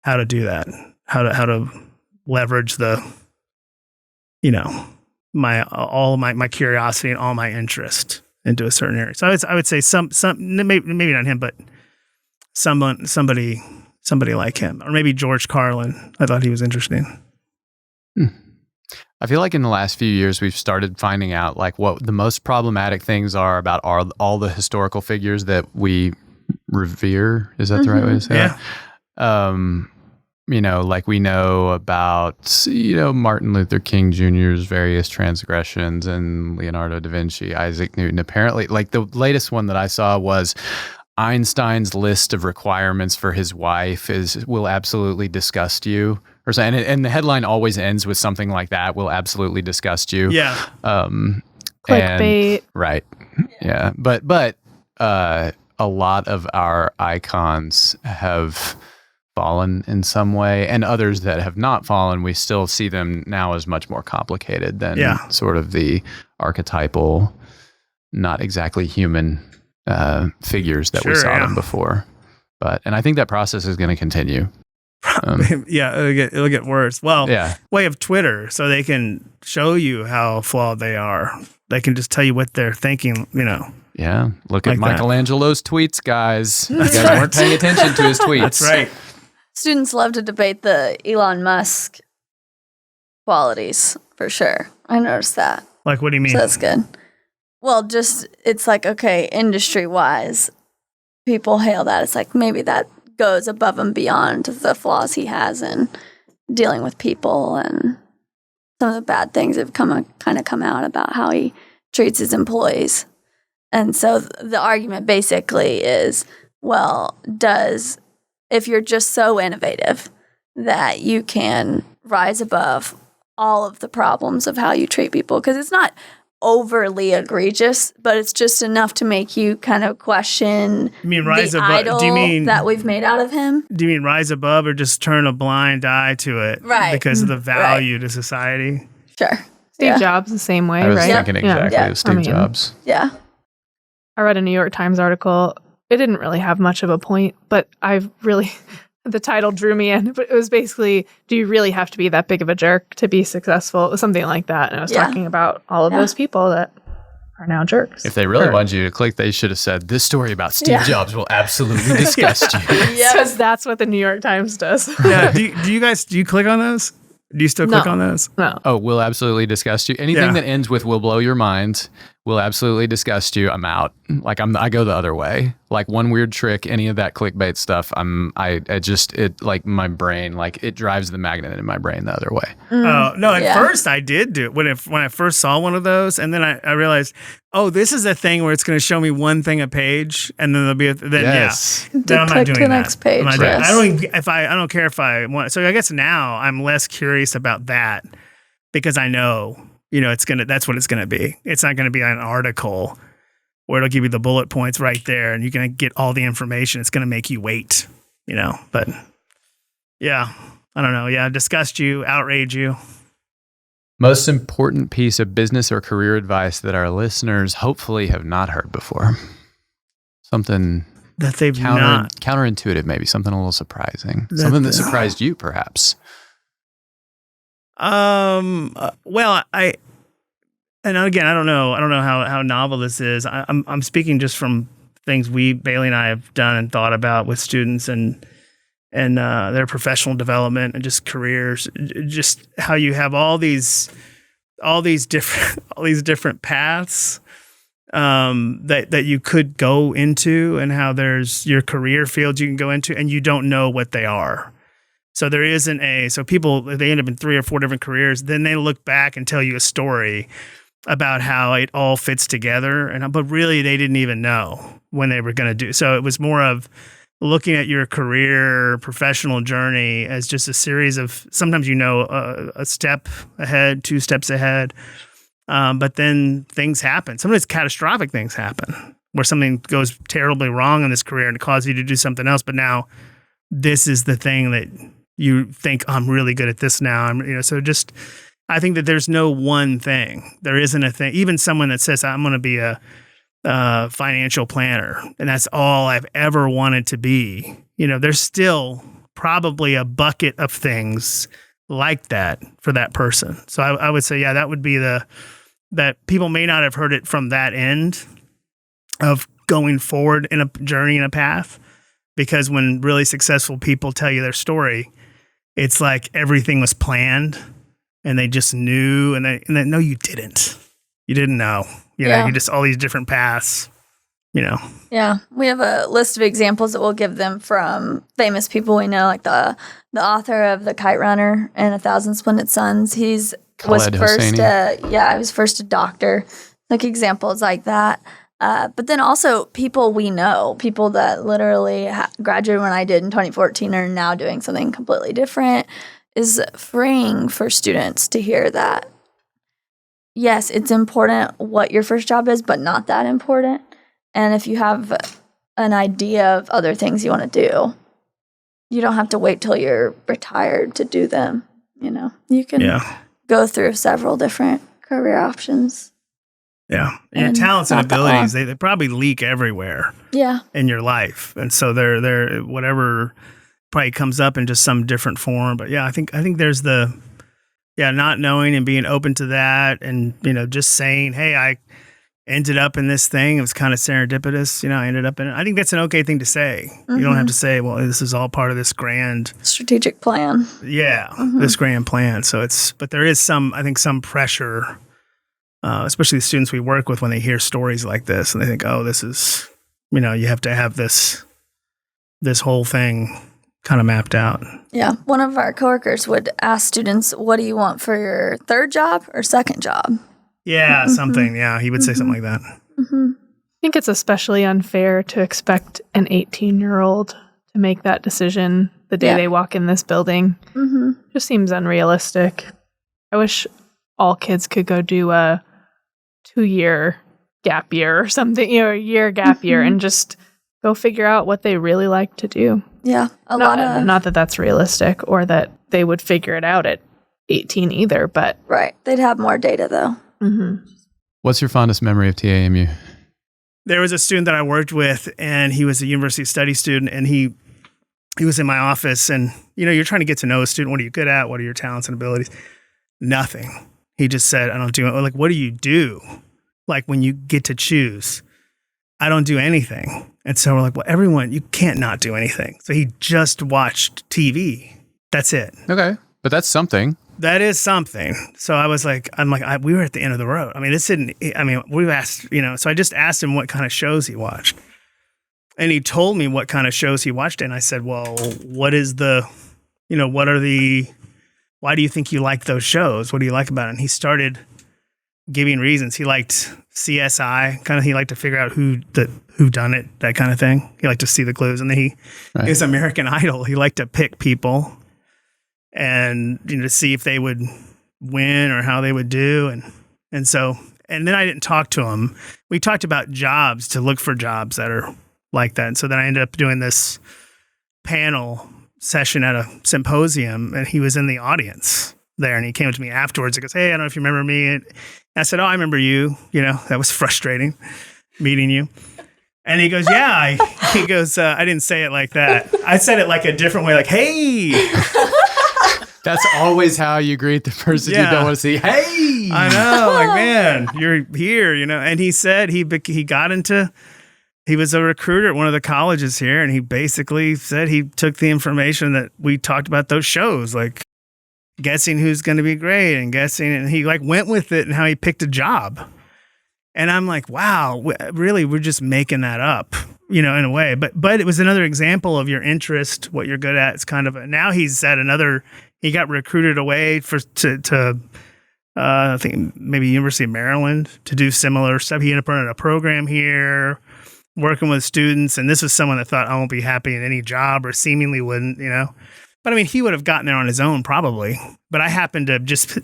B: how to do that, how to leverage my curiosity and all my interest into a certain area. So I would say some maybe not him, but somebody like him, or maybe George Carlin. I thought he was interesting.
A: I feel like in the last few years, we've started finding out like what the most problematic things are about all the historical figures that we revere. Is that the right way to say it? Yeah. Like we know about, Martin Luther King Jr.'s various transgressions and Leonardo da Vinci, Isaac Newton. Apparently, like the latest one that I saw was Einstein's list of requirements for his wife will absolutely disgust you, or something. And the headline always ends with something like that: will absolutely disgust you.
B: Yeah.
C: Clickbait.
A: Right. Yeah. But a lot of our icons have fallen in some way, and others that have not fallen, we still see them now as much more complicated than sort of the archetypal, not exactly human figures that we saw them before. And I think that process is going to continue.
B: It'll get worse. Well, way of Twitter, so they can show you how flawed they are. They can just tell you what they're thinking,
A: Yeah. Look at
B: like
A: Michelangelo's tweets, guys. You guys weren't paying attention to his tweets.
B: That's right.
D: Students love to debate the Elon Musk qualities, for sure. I noticed that.
B: Like, what do you mean?
D: So that's good. Well, it's like, okay, industry-wise, people hail that. It's like maybe that goes above and beyond the flaws he has in dealing with people, and some of the bad things have come out about how he treats his employees. And so the argument basically is, well, if you're just so innovative that you can rise above all of the problems of how you treat people, because it's not overly egregious, but it's just enough to make you kind of question the idol that we've made out of him.
B: Do you mean rise above, or just turn a blind eye to it because of the value to society?
D: Sure.
C: Steve Jobs the same way,
A: I was
C: right?
A: thinking exactly of Steve Jobs.
D: Yeah.
C: I read a New York Times article. It didn't really have much of a point, but the title drew me in. But it was basically, do you really have to be that big of a jerk to be successful? It was something like that. And I was talking about all of those people that are now jerks.
A: If they really wanted you to click, they should have said, this story about Steve Jobs will absolutely disgust you.
C: Because that's what the New York Times does.
B: Yeah. Do you click on those? Do you still click on those?
C: No.
A: Oh, will absolutely disgust you. Anything that ends with will blow your mind will absolutely disgust you. I'm out. Like I go the other way. Like one weird trick, any of that clickbait stuff, it like my brain, like it drives the magnet in my brain the other way.
B: Oh, no, at first I did do it when I first saw one of those. And then I realized, oh, this is a thing where it's going to show me one thing a page. And then there'll be, then I'm not doing
D: the next page.
B: I don't care if I want. So I guess now I'm less curious about that because I know, that's what it's going to be. It's not going to be an article where it'll give you the bullet points right there and you're going to get all the information. It's going to make you wait, but yeah, I don't know. Yeah. Disgust you, outrage you.
A: Most important piece of business or career advice that our listeners hopefully have not heard before. Something
B: that they've not.
A: Counterintuitive, maybe something a little surprising. Something that surprised you, perhaps.
B: Well, and again, I don't know how novel this is. I'm speaking just from things Bailey and I have done and thought about with students and their professional development and just careers, just how you have all these different paths that you could go into, and how there's your career fields you can go into, and you don't know what they are. So there isn't so people, they end up in 3 or 4 different careers, then they look back and tell you a story about how it all fits together. But really they didn't even know when they were going to do. So it was more of looking at your career, professional journey as just a series of, sometimes a step ahead, 2 steps ahead. But then things happen. Sometimes catastrophic things happen where something goes terribly wrong in this career and it causes you to do something else. But now this is the thing that you think, I'm really good at this now. So just, I think that there's no one thing. There isn't a thing. Even someone that says, I'm going to be a financial planner, and that's all I've ever wanted to be. There's still probably a bucket of things like that for that person. So I would say, that would be that people may not have heard it from that end of going forward in a journey and a path, because when really successful people tell you their story, it's like everything was planned and they just knew, and then no, you didn't. You didn't know. You just all these different paths,
D: Yeah. We have a list of examples that we'll give them from famous people we know, like the author of The Kite Runner and 1,000 Splendid Suns. He was first a doctor, like examples like that. But then also people we know, people that literally graduated when I did in 2014 are now doing something completely different, is freeing for students to hear that. Yes, it's important what your first job is, but not that important. And if you have an idea of other things you want to do, you don't have to wait till you're retired to do them. You can go through several different career options.
B: Yeah. And your talents and abilities, they probably leak everywhere.
D: Yeah.
B: In your life. And so they're whatever probably comes up in just some different form. But I think there's not knowing and being open to that, and just saying, hey, I ended up in this thing. It was kind of serendipitous. I ended up in it. I think that's an okay thing to say. Mm-hmm. You don't have to say, well, this is all part of this grand
D: strategic plan.
B: Yeah. Mm-hmm. This grand plan. So but there is some pressure, especially the students we work with, when they hear stories like this and they think, oh, this is, you have to have this whole thing kind of mapped out.
D: Yeah. One of our coworkers would ask students, what do you want for your third job or second job?
B: Yeah, mm-hmm. Something. Yeah, he would say something like that.
C: Mm-hmm. I think it's especially unfair to expect an 18-year-old to make that decision the day they walk in this building.
D: Mm-hmm.
C: Just seems unrealistic. I wish all kids could go do a 2-year gap year or something, a year gap year, and just go figure out what they really like to do.
D: Yeah,
C: not that that's realistic or that they would figure it out at 18 either, but
D: right, they'd have more data though.
C: Mm-hmm.
A: What's your fondest memory of TAMU?
B: There was a student that I worked with, and he was a university study student, and he was in my office, and you're trying to get to know a student. What are you good at? What are your talents and abilities? Nothing. He just said, I don't do it. Like, what do you do? Like, when you get to choose, I don't do anything. And so we're like, well, everyone, you can't not do anything. So he just watched TV. That's it.
A: Okay. But that's something.
B: That is something. So I was like, we were at the end of the road. I mean, we've asked, so I just asked him what kind of shows he watched. And he told me what kind of shows he watched. And I said, well, why do you think you like those shows? What do you like about it? And he started giving reasons. He liked CSI, he liked to figure out who done it, that kind of thing. He liked to see the clues. And then he was American Idol. He liked to pick people and to see if they would win or how they would do. And then I didn't talk to him. We talked about jobs, to look for jobs that are like that. And so then I ended up doing this panel session at a symposium, and he was in the audience there, and he came to me afterwards. He goes, hey, I don't know if you remember me. And I said, oh, I remember you. That was frustrating meeting you. And he goes, yeah. He goes, I didn't say it like that. I said it like a different way, like, hey.
A: That's always how you greet the person you don't want to see. Hey,
B: I know, like, man, you're here, And he said he was a recruiter at one of the colleges here, and he basically said he took the information that we talked about those shows, like guessing who's going to be great and he went with it and how he picked a job. And I'm like, wow, really, we're just making that up, in a way. But it was another example of your interest, what you're good at. It's kind of now he's at he got recruited away to I think maybe University of Maryland to do similar stuff. He ended up running a program here, working with students. And this was someone that thought, I won't be happy in any job, or seemingly wouldn't, But I mean, he would have gotten there on his own probably. But I happened to just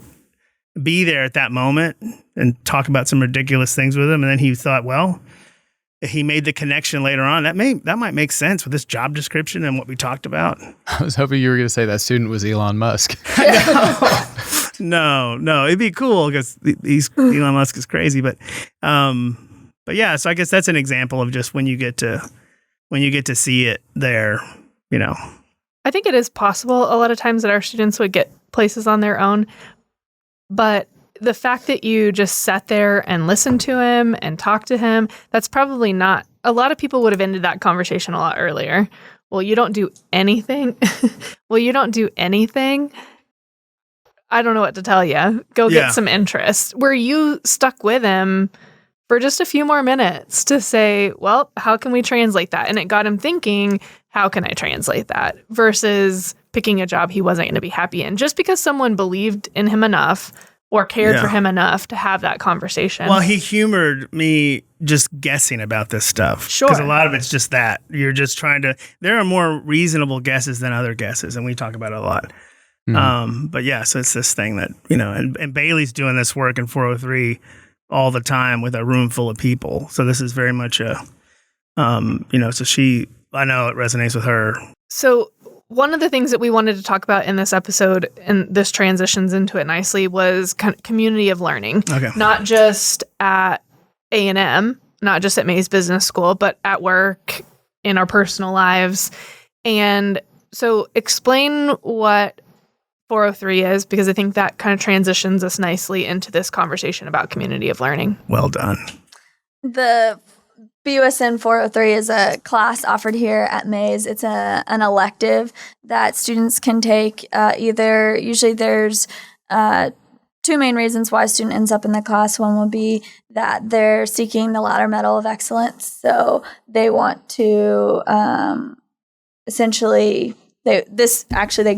B: be there at that moment and talk about some ridiculous things with him. And then he thought, well, he made the connection later on. That might make sense with this job description and what we talked about.
A: I was hoping you were going to say that student was Elon Musk.
B: No, it'd be cool because Elon Musk is crazy. But yeah, so I guess that's an example of just when you get to see it there,
C: I think it is possible a lot of times that our students would get places on their own, but the fact that you just sat there and listened to him and talked to him, that's probably not, a lot of people would have ended that conversation a lot earlier. Well, you don't do anything. I don't know what to tell you. Go get some interest. Where you stuck with him for just a few more minutes to say, well, how can we translate that? And it got him thinking, how can I translate that? Versus picking a job he wasn't going to be happy in. Just because someone believed in him enough or cared for him enough to have that conversation.
B: Well, he humored me just guessing about this stuff.
C: Sure.
B: Because a lot of it's just that. You're just trying to, there are more reasonable guesses than other guesses, and we talk about it a lot. Mm-hmm. But yeah, so it's this thing that, and Bailey's doing this work in 403 all the time with a room full of people. So this is very much a, so I know it resonates with her.
C: So one of the things that we wanted to talk about in this episode, and this transitions into it nicely, was community of learning.
B: Okay.
C: Not just at A&M, not just at Mays Business School, but at work, in our personal lives. And so explain what 403 is, because I think that kind of transitions us nicely into this conversation about community of learning.
B: Well done.
D: The BUSN 403 is a class offered here at Mays. It's an elective that students can take. Usually there's two main reasons why a student ends up in the class. One would be that they're seeking the Ladder Medal of Excellence. So they want to essentially, they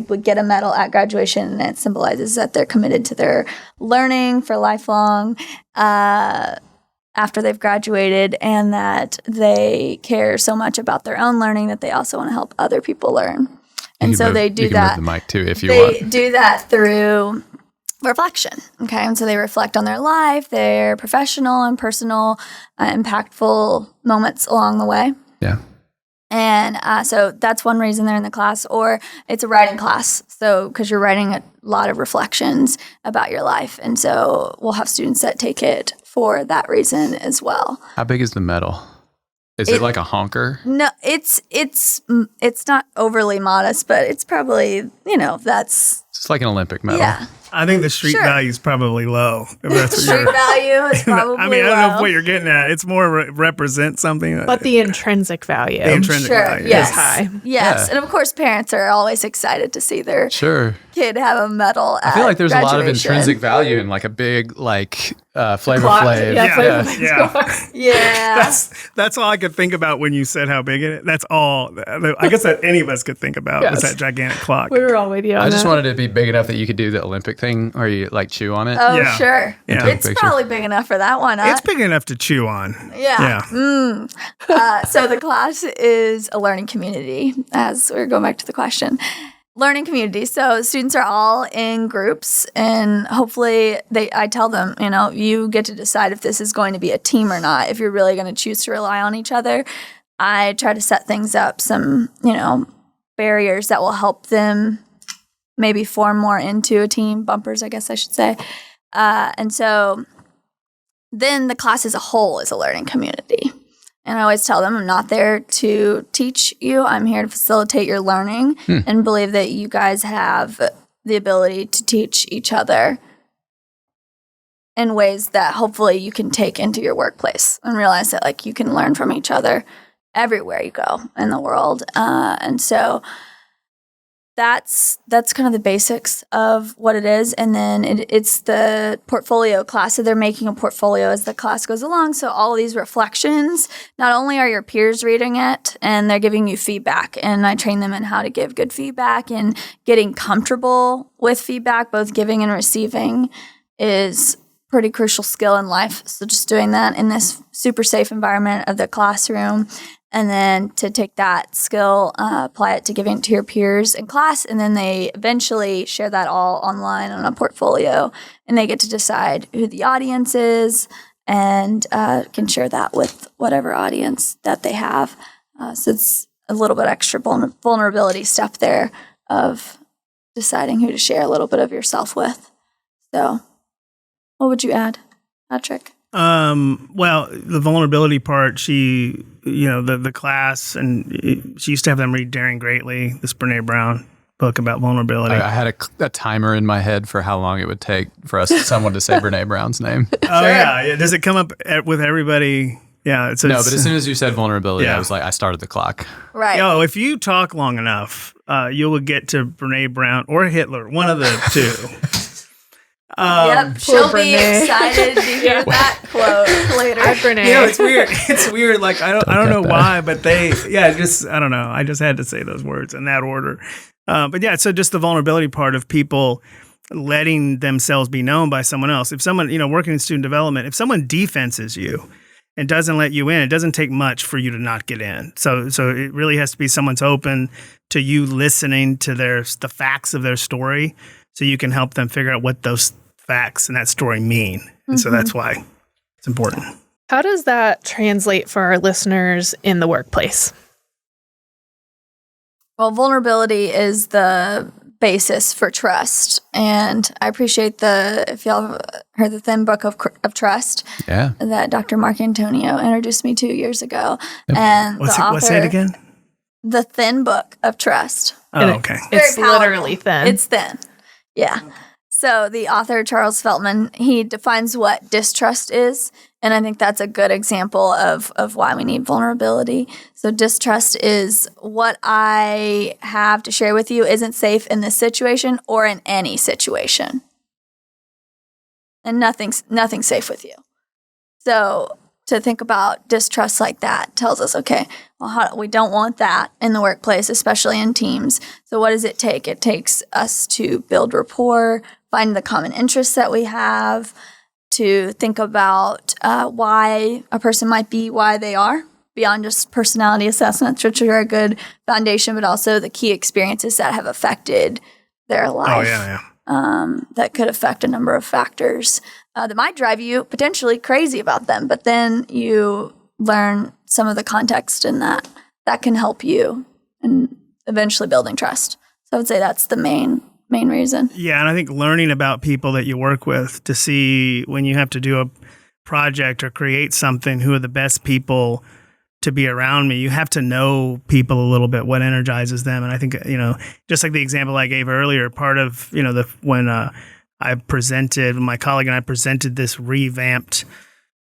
D: would get a medal at graduation, and it symbolizes that they're committed to their learning for lifelong after they've graduated, and that they care so much about their own learning that they also want to help other people learn. And so they do that.
A: Move the mic too, if you want.
D: They do that through reflection. Okay, and so they reflect on their life, their professional and personal, impactful moments along the way.
A: Yeah.
D: And so that's one reason they're in the class. Or it's a writing class, so because you're writing a lot of reflections about your life, and so we'll have students that take it for that reason as well.
A: How big is the medal? Is it like a honker?
D: No, it's not overly modest, but it's probably, that's...
A: It's like an Olympic medal.
D: Yeah.
B: I think the street value is probably low. If that's what
D: Street value is probably
B: I mean, I don't know
D: low.
B: what you're getting at. It's more represent something.
C: But the intrinsic value.
B: The intrinsic value.
D: Yes.
C: is high.
D: Yes. And of course, parents are always excited to see their kid have a medal at
A: I feel like there's a lot of
D: graduation.
A: intrinsic value in like a big Flavor
C: Clock.
A: Flav.
C: Yeah, Flavor
B: Yeah.
D: Yeah.
B: That's all I could think about when you said how big it is. That's all. I guess that any of us could think about was that gigantic clock.
C: We were all with you on
A: I just
C: that.
A: wanted it to be big enough that you could do the Olympic thing where you like chew on it.
D: Oh,
B: Yeah.
D: sure.
B: Yeah.
D: It's
A: Picture.
D: probably big enough for that. Why not?
B: It's big enough to chew on.
D: Yeah. So the class is a learning community, as we're going back to the question. Learning community. So students are all in groups, and hopefully I tell them, you get to decide if this is going to be a team or not, if you're really going to choose to rely on each other. I try to set things up, some, barriers that will help them maybe form more into a team, bumpers, I guess I should say. And so then the class as a whole is a learning community. And I always tell them I'm not there to teach you. I'm here to facilitate your learning and believe that you guys have the ability to teach each other in ways that hopefully you can take into your workplace and realize that like you can learn from each other everywhere you go in the world. And so that's kind of the basics of what it is. And then it's the portfolio class. So they're making a portfolio as the class goes along. So all of these reflections, not only are your peers reading it and they're giving you feedback, and I train them in how to give good feedback, and getting comfortable with feedback, both giving and receiving, is pretty crucial skill in life. So just doing that in this super safe environment of the classroom. And then to take that skill, apply it to giving to your peers in class, and then they eventually share that all online on a portfolio, and they get to decide who the audience is and can share that with whatever audience that they have. So it's a little bit extra vulnerability step there of deciding who to share a little bit of yourself with. So what would you add, Patrick?
B: Well, the vulnerability part, the class, and she used to have them read Daring Greatly, this Brene Brown book about vulnerability.
A: I had a timer in my head for how long it would take for someone to say Brene Brown's name.
B: Oh, yeah. Does it come up with everybody? Yeah.
A: No, but as soon as you said vulnerability, I was like, I started the clock.
D: Right.
B: If you talk long enough, you will get to Brene Brown or Hitler, one of the two.
D: Yep, she'll be
C: Brene.
D: excited to hear that quote later.
C: Hi, Brene.
B: It's weird. It's weird. Like I don't know why, but I don't know. I just had to say those words in that order. But yeah, so just the vulnerability part of people letting themselves be known by someone else. If someone, working in student development, if someone defenses you and doesn't let you in, it doesn't take much for you to not get in. So it really has to be someone's open to you listening to the facts of their story, so you can help them figure out what those facts and that story mean. And so that's why it's important.
C: How does that translate for our listeners in the workplace?
D: Well, vulnerability is the basis for trust. And I appreciate if y'all heard the Thin Book of Trust that Dr. Mark Antonio introduced me to years ago. Yep. And
B: What's it again?
D: The Thin Book of Trust.
B: Oh, okay.
C: It's literally thin.
D: It's thin. Yeah. So the author, Charles Feltman, he defines what distrust is. And I think that's a good example of why we need vulnerability. So distrust is what I have to share with you isn't safe in this situation or in any situation. And nothing's safe with you. So to think about distrust like that tells us, okay, well, we don't want that in the workplace, especially in teams. So what does it take? It takes us to build rapport, find the common interests that we have, to think about why a person might be why they are, beyond just personality assessments, which are a good foundation, but also the key experiences that have affected their life. That could affect a number of factors that might drive you potentially crazy about them, but then you learn some of the context in that can help you in eventually building trust. So I would say that's the main reason.
B: Yeah, and I think learning about people that you work with, to see when you have to do a project or create something, who are the best people to be around me. You have to know people a little bit, what energizes them. And I think, just like the example I gave earlier, part of, when I presented, my colleague and I presented this revamped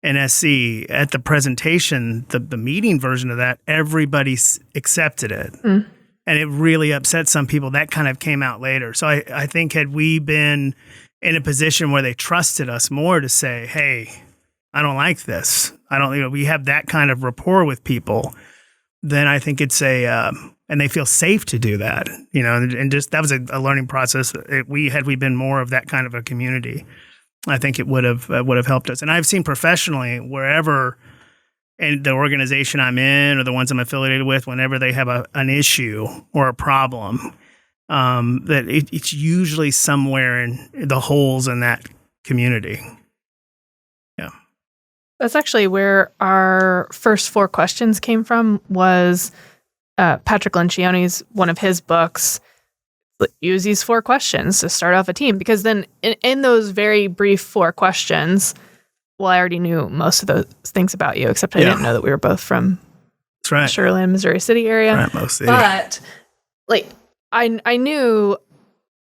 B: NSC at the presentation, the meeting version of that, everybody accepted it. And it really upset some people. That kind of came out later. So I think had we been in a position where they trusted us more to say, hey, I don't like this. We have that kind of rapport with people, then I think it's and they feel safe to do that, and just that was a learning process. Had we been more of that kind of a community, I think it would have helped us. And I've seen professionally wherever in the organization I'm in or the ones I'm affiliated with, whenever they have an issue or a problem, that it's usually somewhere in the holes in that community.
C: That's actually where our first 4 questions came from, was Patrick Lencioni's, one of his books, use these 4 questions to start off a team. Because then in those very brief 4 questions, well, I already knew most of those things about you, except I didn't know that we were both from Shirley, Missouri City area.
B: Right, most city.
C: But I knew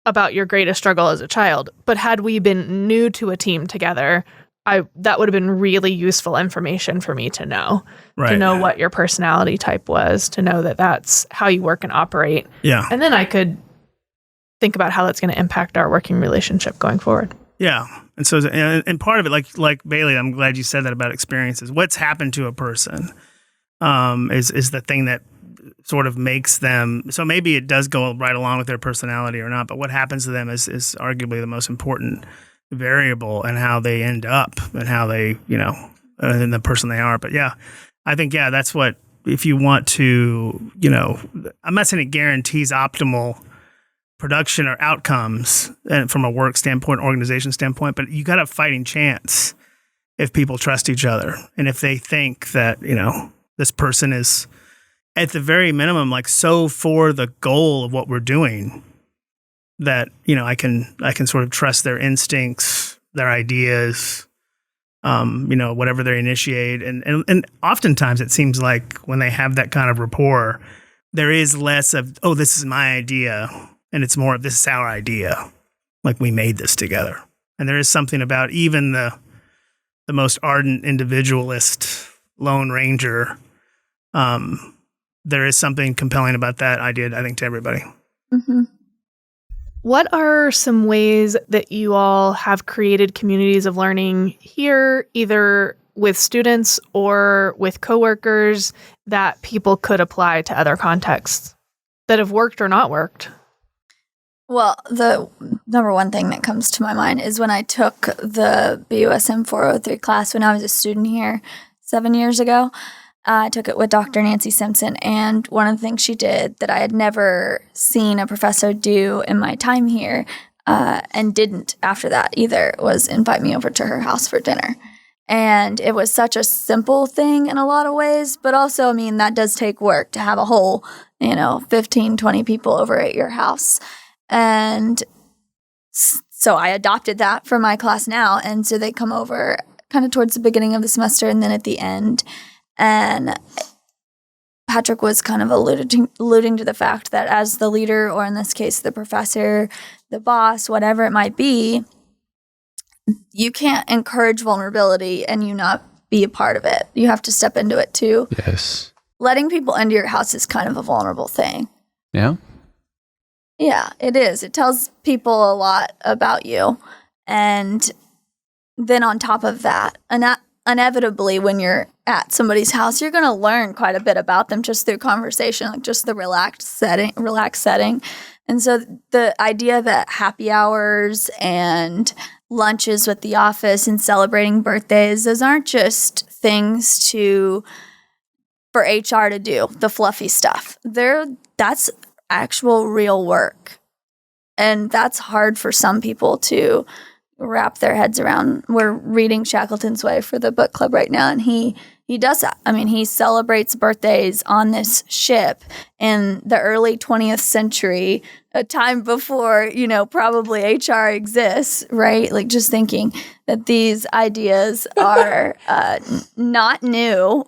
C: about your greatest struggle as a child, but had we been new to a team together, that would have been really useful information for me to know. To know what your personality type was, to know that that's how you work and operate.
B: Yeah.
C: And then I could think about how that's going to impact our working relationship going forward.
B: Yeah. And so, and part of it, like Bailey, I'm glad you said that about experiences. What's happened to a person is the thing that sort of makes them, so maybe it does go right along with their personality or not, but what happens to them is arguably the most important variable in how they end up and how they, and the person they are. But yeah, I think, that's what, if you want to, I'm not saying it guarantees optimal production or outcomes and from a work standpoint, organization standpoint, but you got a fighting chance if people trust each other. And if they think that, this person is at the very minimum, so for the goal of what we're doing, that, I can sort of trust their instincts, their ideas, whatever they initiate. And oftentimes it seems like when they have that kind of rapport, there is less of, oh, this is my idea. And it's more of, this is our idea. Like, we made this together. And there is something about even the most ardent individualist Lone Ranger. There is something compelling about that idea, I think, to everybody.
D: Mm-hmm.
C: What are some ways that you all have created communities of learning here, either with students or with coworkers, that people could apply to other contexts that have worked or not worked?
D: Well, the number one thing that comes to my mind is when I took the BUSM 403 class when I was a student here 7 years ago. I took it with Dr. Nancy Simpson, and one of the things she did that I had never seen a professor do in my time here, and didn't after that either, was invite me over to her house for dinner. And it was such a simple thing in a lot of ways, but also, that does take work to have a whole, 15, 20 people over at your house. And so I adopted that for my class now, and so they come over kind of towards the beginning of the semester and then at the end. And Patrick was kind of alluding to the fact that as the leader, or in this case, the professor, the boss, whatever it might be, you can't encourage vulnerability and you not be a part of it. You have to step into it too.
A: Yes.
D: Letting people into your house is kind of a vulnerable thing.
A: Yeah.
D: Yeah, it is. It tells people a lot about you. And then on top of that, inevitably, when you're at somebody's house, you're going to learn quite a bit about them just through conversation, like just the relaxed setting. And so the idea that happy hours and lunches with the office and celebrating birthdays, those aren't just things for HR to do, the fluffy stuff. That's actual real work. And that's hard for some people to wrap their heads around. We're reading Shackleton's Way for the book club right now, and he does that. He celebrates birthdays on this ship in the early 20th century, a time before, probably HR exists, right? Like, just thinking that these ideas are not new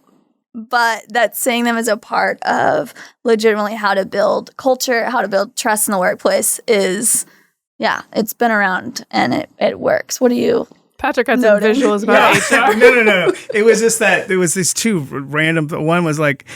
D: but that seeing them as a part of legitimately how to build culture, how to build trust in the workplace is, it's been around and it works. What do you?
C: Patrick had some visuals about HR.
B: No. It was just that there was these two random. One was like,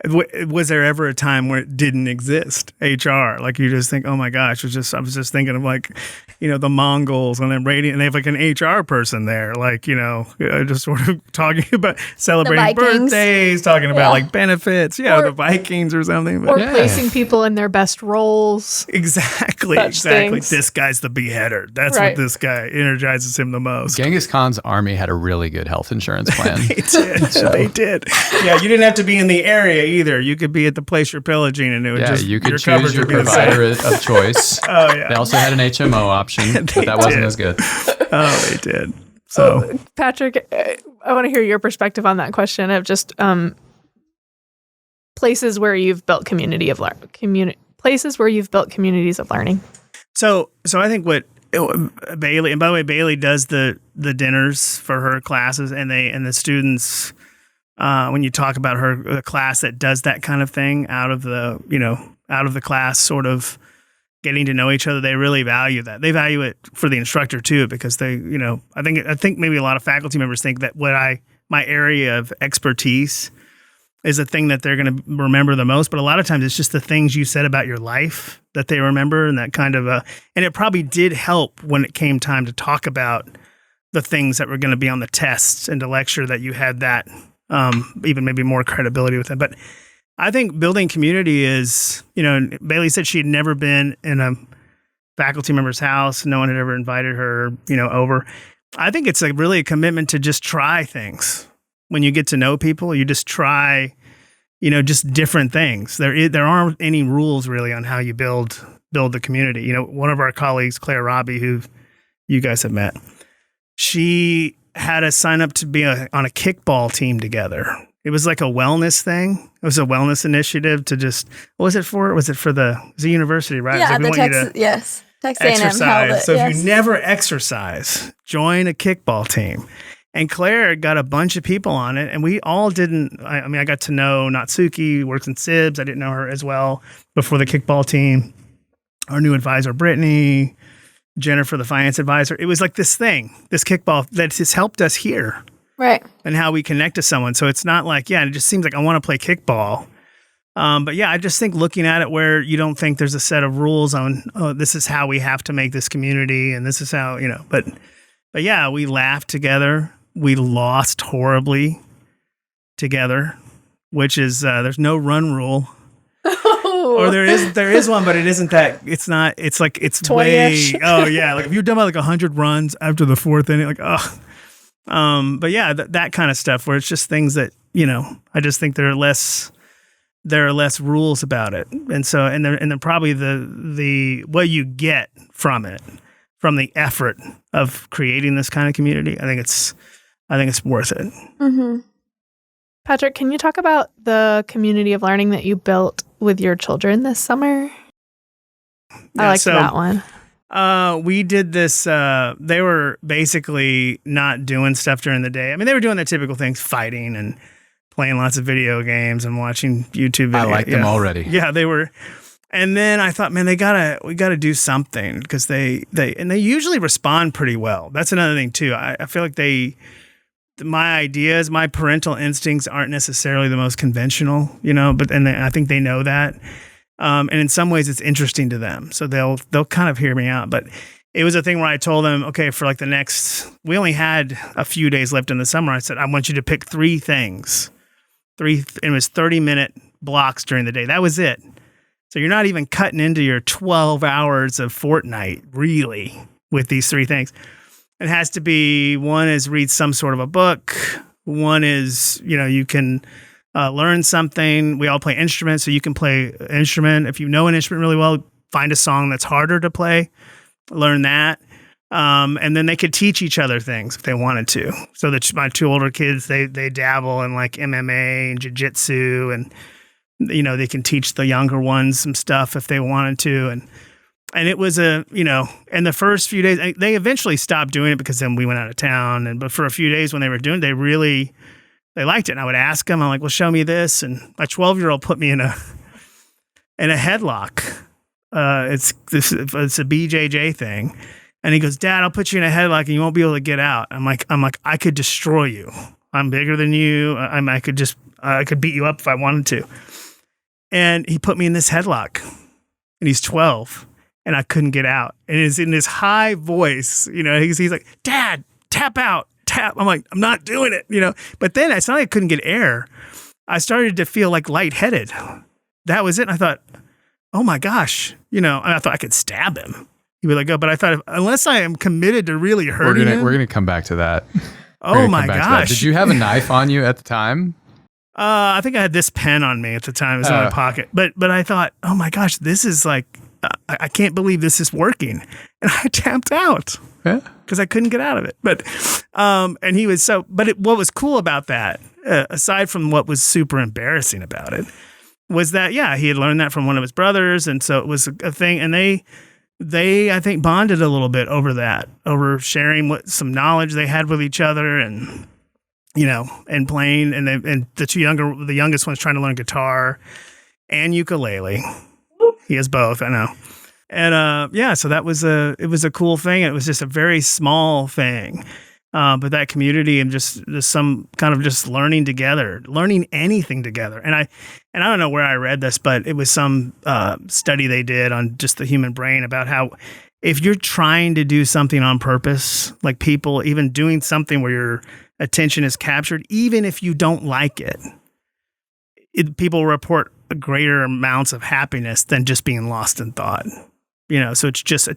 B: was there ever a time where it didn't exist? HR, like you just think, oh my gosh, I was just thinking of like, the Mongols and then and they have like an HR person there, like, just sort of talking about celebrating birthdays, talking about like benefits, the Vikings or something.
C: Or placing people in their best roles.
B: Exactly.
C: Things.
B: This guy's the beheader. That's what this guy energizes him the most.
A: Genghis Khan's army had a really good health insurance plan.
B: They did. They did. Yeah, you didn't have to be in the area either. You could be at the place you're pillaging, and it would
A: you could choose your provider of choice.
B: Oh yeah.
A: They also had an HMO option, but that wasn't as good.
B: Oh, they did. So,
C: Patrick, I want to hear your perspective on that question of just places where you've built communities of learning.
B: So I think what Bailey, and by the way, Bailey does the dinners for her classes, and the students. When you talk about the class that does that kind of thing out of the class, sort of getting to know each other, they really value that. They value it for the instructor too, because they, I think maybe a lot of faculty members think that my area of expertise is the thing that they're going to remember the most. But a lot of times it's just the things you said about your life that they remember, and that kind of, and it probably did help when it came time to talk about the things that were going to be on the tests and to lecture, that you had that. Even maybe more credibility with it. But I think building community is, Bailey said she had never been in a faculty member's house. No one had ever invited her, over. I think it's really a commitment to just try things. When you get to know people, you just try, just different things. There aren't any rules really on how you build the community. One of our colleagues, Claire Robbie, who you guys have met, she had us sign up to be on a kickball team together. It was like a wellness thing. It was a wellness initiative to just, what was it for? Was it for the university, right?
D: Yeah,
B: like
D: Texas A&M held it.
B: So if you never exercise, join a kickball team. And Claire got a bunch of people on it, and we all didn't. I got to know Natsuki, works in SIBS. I didn't know her as well before the kickball team. Our new advisor, Brittany, Jennifer, the finance advisor. It was like this thing, this kickball that has helped us here.
D: Right.
B: And how we connect to someone. So it's not like, it just seems like I want to play kickball. But I just think looking at it where you don't think there's a set of rules on, this is how we have to make this community, and this is how, but we laughed together. We lost horribly together, which is, there's no run rule. Or there is one, but it isn't that. It's not. It's like it's
C: 20-ish.
B: way. Oh yeah, like if you're done by like 100 runs after the fourth inning, like but that kind of stuff where it's just things that I just think there are less rules about it, and so and then probably the what you get from it, from the effort of creating this kind of community, I think it's worth it.
D: Mm-hmm.
C: Patrick, can you talk about the community of learning that you built with your children this summer? I liked that one.
B: We did this. They were basically not doing stuff during the day. I mean, they were doing the typical things, fighting and playing lots of video games and watching YouTube videos.
A: I like them already.
B: Yeah, they were. And then I thought, man, we gotta do something, because they usually respond pretty well. That's another thing too. I feel like my ideas, my parental instincts aren't necessarily the most conventional, but I think they know that. And in some ways it's interesting to them. So they'll kind of hear me out. But it was a thing where I told them, okay, for like we only had a few days left in the summer. I said, I want you to pick 3 things. It was 30-minute blocks during the day. That was it. So you're not even cutting into your 12 hours of Fortnite, really, with these 3 things. It has to be, one is read some sort of a book. One is, you can learn something. We all play instruments, so you can play an instrument. If you know an instrument really well, find a song that's harder to play, learn that. And then they could teach each other things if they wanted to. So that my 2 older kids, they dabble in like MMA and jiu-jitsu, and, they can teach the younger ones some stuff if they wanted to. And it was in the first few days, they eventually stopped doing it because then we went out of town. But for a few days when they were doing it, they they liked it. And I would ask them, I'm like, well, show me this. And my 12-year-old put me in a headlock. It's a BJJ thing. And he goes, Dad, I'll put you in a headlock and you won't be able to get out. I'm like, I could destroy you. I'm bigger than you. I could beat you up if I wanted to. And he put me in this headlock, and he's 12, and I couldn't get out. And it's in this high voice, he's like, Dad, tap out, tap. I'm like, I'm not doing it, But then it's not like I couldn't get air. I started to feel like lightheaded. That was it. And I thought, oh my gosh, and I thought I could stab him. He would let go, but I thought, unless I am committed to really hurting him.
A: We're gonna come back to that.
B: Oh my gosh.
A: Did you have a knife on you at the time?
B: I think I had this pen on me at the time. It was in my pocket. But I thought, oh my gosh, this is like, I can't believe this is working. And I tapped out because I couldn't get out of it. But, and he was what was cool about that, aside from what was super embarrassing about it, was that, he had learned that from one of his brothers. And so it was a thing. And they, I think, bonded a little bit over that, over sharing some knowledge they had with each other and, and playing. And the youngest one's trying to learn guitar and ukulele. He has both, I know. And, so it was a cool thing. It was just a very small thing. But that community and just some kind of just learning together, learning anything together. And I don't know where I read this, but it was some study they did on just the human brain about how if you're trying to do something on purpose, like people even doing something where your attention is captured, even if you don't like it, people report greater amounts of happiness than just being lost in thought. So it's just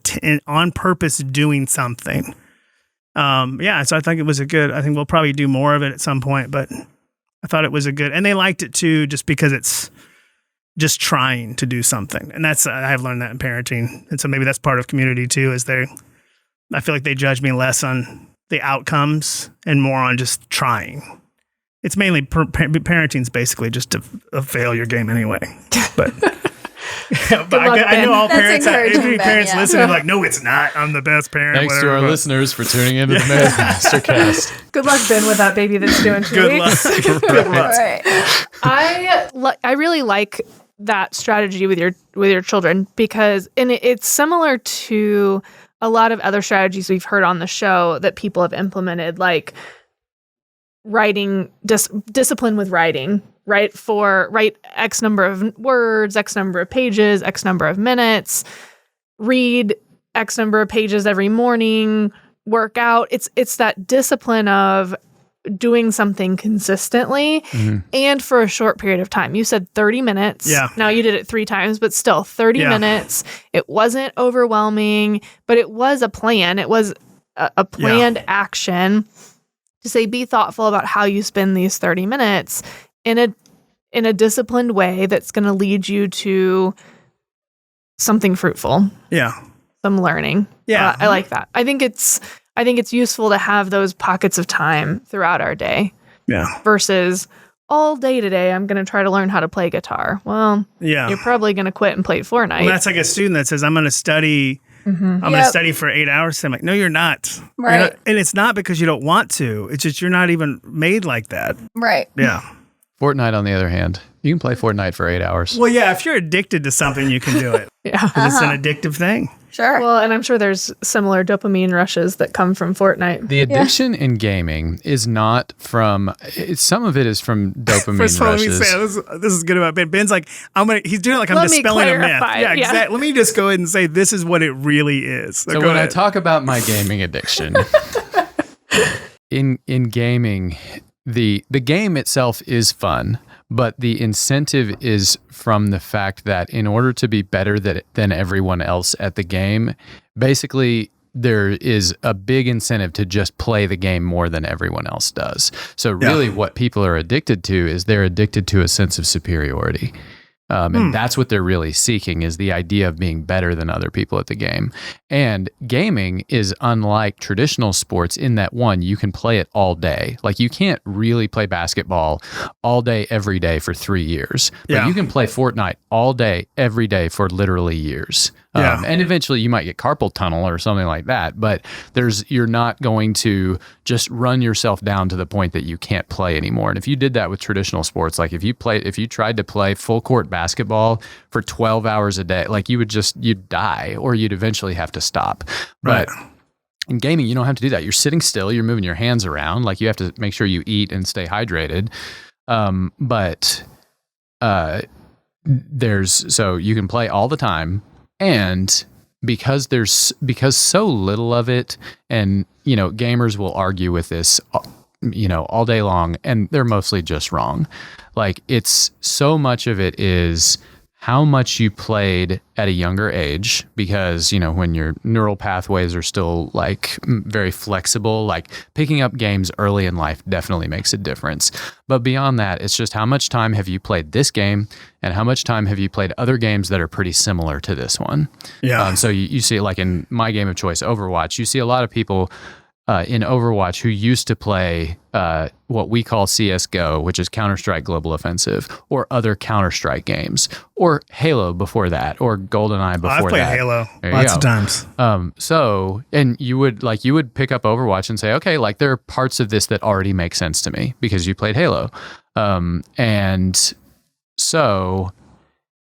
B: on purpose doing something. So I think it was I think we'll probably do more of it at some point, but I thought it was and they liked it too, just because it's just trying to do something. And that's, I have learned that in parenting. And so maybe that's part of community too, is I feel like they judge me less on the outcomes and more on just trying. It's mainly parenting's basically just a failure game anyway, but. But I know all parents, listening, like, no, it's not. I'm the best parent.
A: Thanks to our listeners for tuning into the MasterCast.
C: Good luck, Ben, with that baby that's doing 2 weeks.
B: Good luck.
D: Right.
C: I really like that strategy with your children because it's similar to a lot of other strategies we've heard on the show that people have implemented, like writing, discipline with writing. Write X number of words, X number of pages, X number of minutes, read X number of pages every morning, work out. It's that discipline of doing something consistently and for a short period of time. You said 30 minutes.
B: Yeah.
C: Now you did it 3 times, but still 30 minutes. It wasn't overwhelming, but it was a plan. It was a planned action to say, be thoughtful about how you spend these 30 minutes in a disciplined way that's going to lead you to something fruitful.
B: Yeah.
C: Some learning.
B: Yeah.
C: I like that. I think it's useful to have those pockets of time throughout our day.
B: Yeah.
C: Versus all day today, I'm going to try to learn how to play guitar. Well, you're probably going to quit and play Fortnite.
B: Well, that's like a student that says, I'm going to study. I'm going to study for 8 hours. I'm like, no, you're not.
D: Right.
B: You're not. And it's not because you don't want to. It's just you're not even made like that.
D: Right.
B: Yeah.
A: Fortnite, on the other hand, you can play Fortnite for 8 hours.
B: Well, yeah, if you're addicted to something, you can do it.
C: Yeah.
B: 'Cause it's an addictive thing.
D: Sure.
C: Well, and I'm sure there's similar dopamine rushes that come from Fortnite.
A: The addiction in gaming is not from, some of it is from dopamine
B: First of all, let me
A: rushes.
B: say, this is good about Ben. Ben's like, he's doing it like I'm
C: Let me
B: dispelling a myth.
C: clarify.
B: Yeah,
C: Yeah.
B: exactly. Let me just go ahead and say this is what it really is.
A: So when I talk about my gaming addiction, in gaming, the game itself is fun, but the incentive is from the fact that in order to be better than everyone else at the game, basically there is a big incentive to just play the game more than everyone else does. So really what people are addicted to is they're addicted to a sense of superiority. And that's what they're really seeking, is the idea of being better than other people at the game. And gaming is unlike traditional sports in that, one, you can play it all day. Like, you can't really play basketball all day, every day for 3 years. But you can play Fortnite all day, every day for literally years. And eventually you might get carpal tunnel or something like that, but you're not going to just run yourself down to the point that you can't play anymore. And if you did that with traditional sports, like if you tried to play full court basketball for 12 hours a day, like you'd die, or you'd eventually have to stop. But in gaming, you don't have to do that. You're sitting still, you're moving your hands around, like you have to make sure you eat and stay hydrated. So you can play all the time. And because so little of it, and, gamers will argue with this, all day long, and they're mostly just wrong. Like, it's so much of it is how much you played at a younger age, because, when your neural pathways are still like very flexible, like picking up games early in life definitely makes a difference. But beyond that, it's just how much time have you played this game, and how much time have you played other games that are pretty similar to this one? Yeah. So you see, like in my game of choice, Overwatch, you see a lot of people in Overwatch who used to play what we call CSGO, which is Counter-Strike Global Offensive, or other Counter-Strike games, or Halo before that, or GoldenEye before that.
B: I've played Halo lots of times.
A: And you would pick up Overwatch and say, okay, like there are parts of this that already make sense to me because you played Halo. And so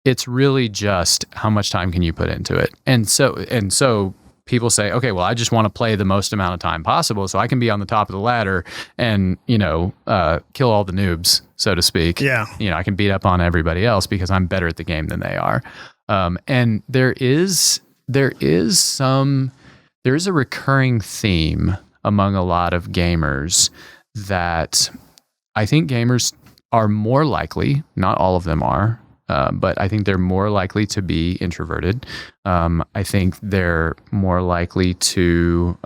A: it's really just how much time can you put into it. And so people say, okay, well, I just want to play the most amount of time possible so I can be on the top of the ladder and, kill all the noobs, so to speak. Yeah. I can beat up on everybody else because I'm better at the game than they are. And there is a recurring theme among a lot of gamers that I think gamers are more likely, not all of them are, but I think they're more likely to be introverted. I think they're more likely to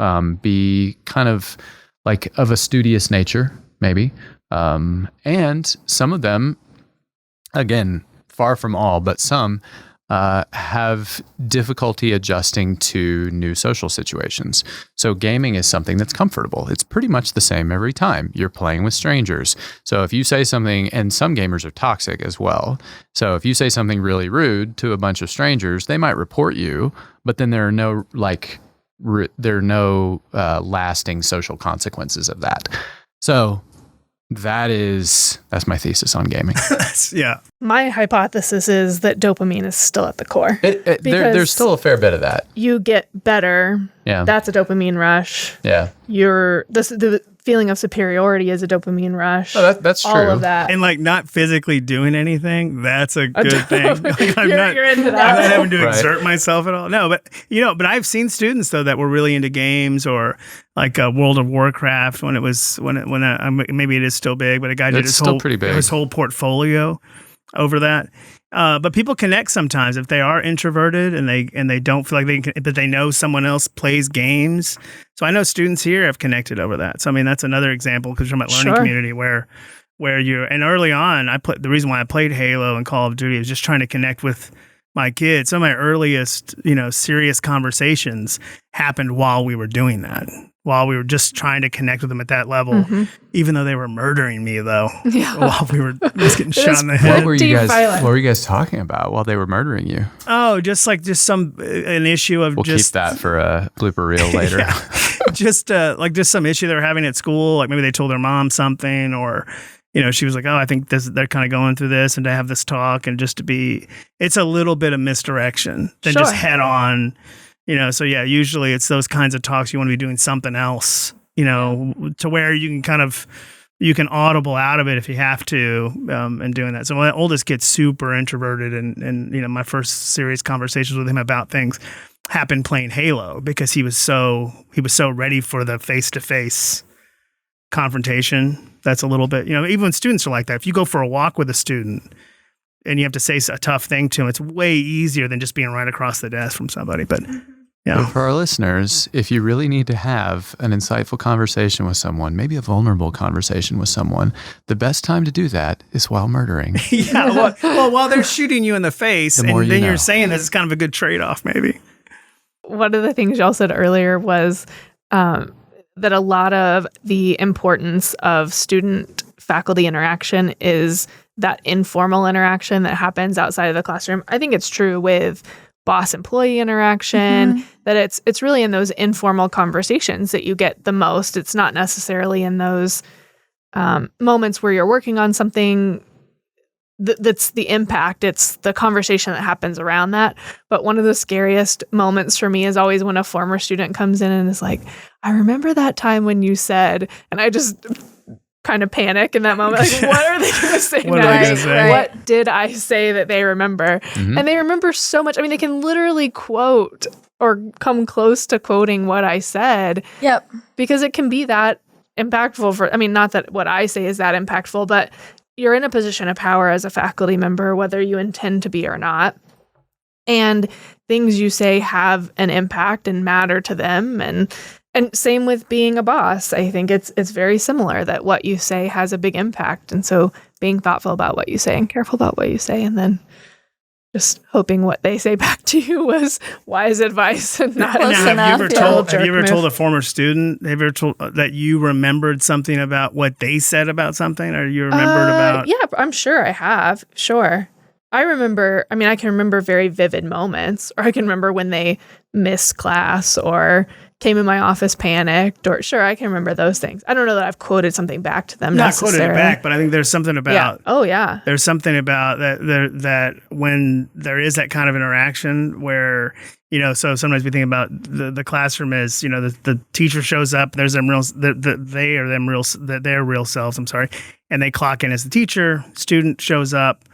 A: be kind of like of a studious nature, maybe. And some of them, again, far from all, but some have difficulty adjusting to new social situations. So gaming is something that's comfortable. It's pretty much the same every time. You're playing with strangers. So if you say something, and some gamers are toxic as well. So if you say something really rude to a bunch of strangers, they might report you, but then there are no lasting social consequences of that. So that's my thesis on gaming.
B: Yeah.
C: My hypothesis is that dopamine is still at the core.
A: There's still a fair bit of that.
C: You get better. Yeah. That's a dopamine rush. Yeah. The feeling of superiority is a dopamine rush.
A: Oh, that's true.
C: All of that.
B: And like not physically doing anything, that's a good thing. Like,
C: you're into that.
B: I'm not having to exert myself at all. No, but I've seen students though that were really into games, or like World of Warcraft when maybe it is still big, but a guy did his whole portfolio over that. But people connect sometimes if they are introverted and they don't feel like but they know someone else plays games. So I know students here have connected over that. So I mean that's another example because you're talking about learning community where and early on the reason why I played Halo and Call of Duty is just trying to connect with my kids. Some of my earliest serious conversations happened while we were doing that. While we were just trying to connect with them at that level, even though they were murdering me, though, while we were just getting shot in the head.
A: What were you guys talking about while they were murdering you?
B: Oh, just an issue of
A: we'll keep that for a blooper reel later.
B: Just some issue they were having at school. Like maybe they told their mom something, or she was like, "Oh, I think they're kind of going through this," and to have this talk and just to be, it's a little bit of misdirection than just head on. So yeah, usually it's those kinds of talks. You want to be doing something else, to where you can audible out of it if you have to, and doing that. So my oldest kid's super introverted, and my first serious conversations with him about things happened playing Halo because he was so ready for the face-to-face confrontation. That's a little bit, even when students are like that. If you go for a walk with a student and you have to say a tough thing to them, it's way easier than just being right across the desk from somebody. But Yeah.
A: So for our listeners, if you really need to have an insightful conversation with someone, maybe a vulnerable conversation with someone, the best time to do that is while murdering.
B: Yeah. Well, while they're shooting you in the face,
A: The more
B: and then
A: you know.
B: you're saying this is kind of a good trade-off, maybe.
C: One of the things y'all said earlier was that a lot of the importance of student-faculty interaction is that informal interaction that happens outside of the classroom. I think it's true with boss-employee interaction, that it's really in those informal conversations that you get the most. It's not necessarily in those moments where you're working on something that's the impact. It's the conversation that happens around that. But one of the scariest moments for me is always when a former student comes in and is like, I remember that time when you said, and I just kind of panic in that moment. Like, what are they going to say
B: What are they gonna
C: next?
B: say?
C: What did I say that they remember? And they remember so much. I mean, they can literally quote or come close to quoting what I said.
D: Yep.
C: Because it can be that impactful for, I mean, not that what I say is that impactful, but you're in a position of power as a faculty member, whether you intend to be or not. And things you say have an impact and matter to them. And same with being a boss. I think it's very similar that what you say has a big impact. And so being thoughtful about what you say and careful about what you say, and then just hoping what they say back to you was wise advice and not
D: Close
B: Now,
D: enough,
B: have you ever
C: jerk
B: told a
C: move.
B: former student, have you ever told that you remembered something about what they said about something, or you remembered about?
C: Yeah, I'm sure I have. Sure. I can remember very vivid moments, or I can remember when they missed class or came in my office panicked, or sure, I can remember those things. I don't know that I've quoted something back to them
B: Not quoted
C: necessarily.
B: it back, but I think there's something about.
C: Yeah. Oh, yeah.
B: There's something about that when there is that kind of interaction where, so sometimes we think about the classroom as, the teacher shows up, there's them real, their real selves, and they clock in as the teacher, student shows up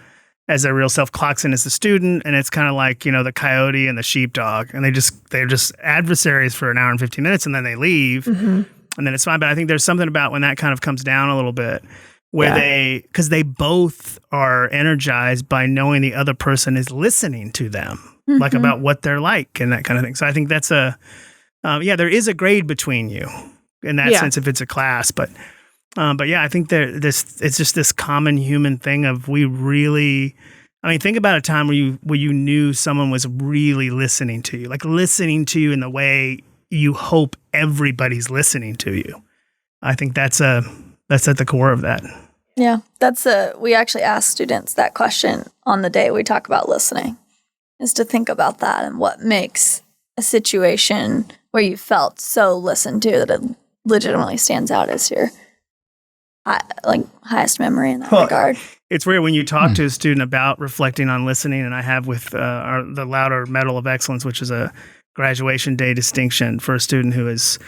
B: as their real self, clocks in as the student, and it's kind of like, the coyote and the sheepdog, and they're just adversaries for an hour and 15 minutes, and then they leave, and then it's fine. But I think there's something about when that kind of comes down a little bit, where because they both are energized by knowing the other person is listening to them, like about what they're like and that kind of thing. So I think that's there is a grade between you in that sense if it's a class, but yeah, I think it's just this common human thing of think about a time where you knew someone was really listening to you, like listening to you in the way you hope everybody's listening to you. I think that's at the core of that.
D: Yeah, we actually ask students that question on the day we talk about listening, is to think about that and what makes a situation where you felt so listened to that it legitimately stands out as your highest memory in that regard.
B: It's weird when you talk to a student about reflecting on listening, and I have with the Louder Medal of Excellence, which is a graduation day distinction for a student who has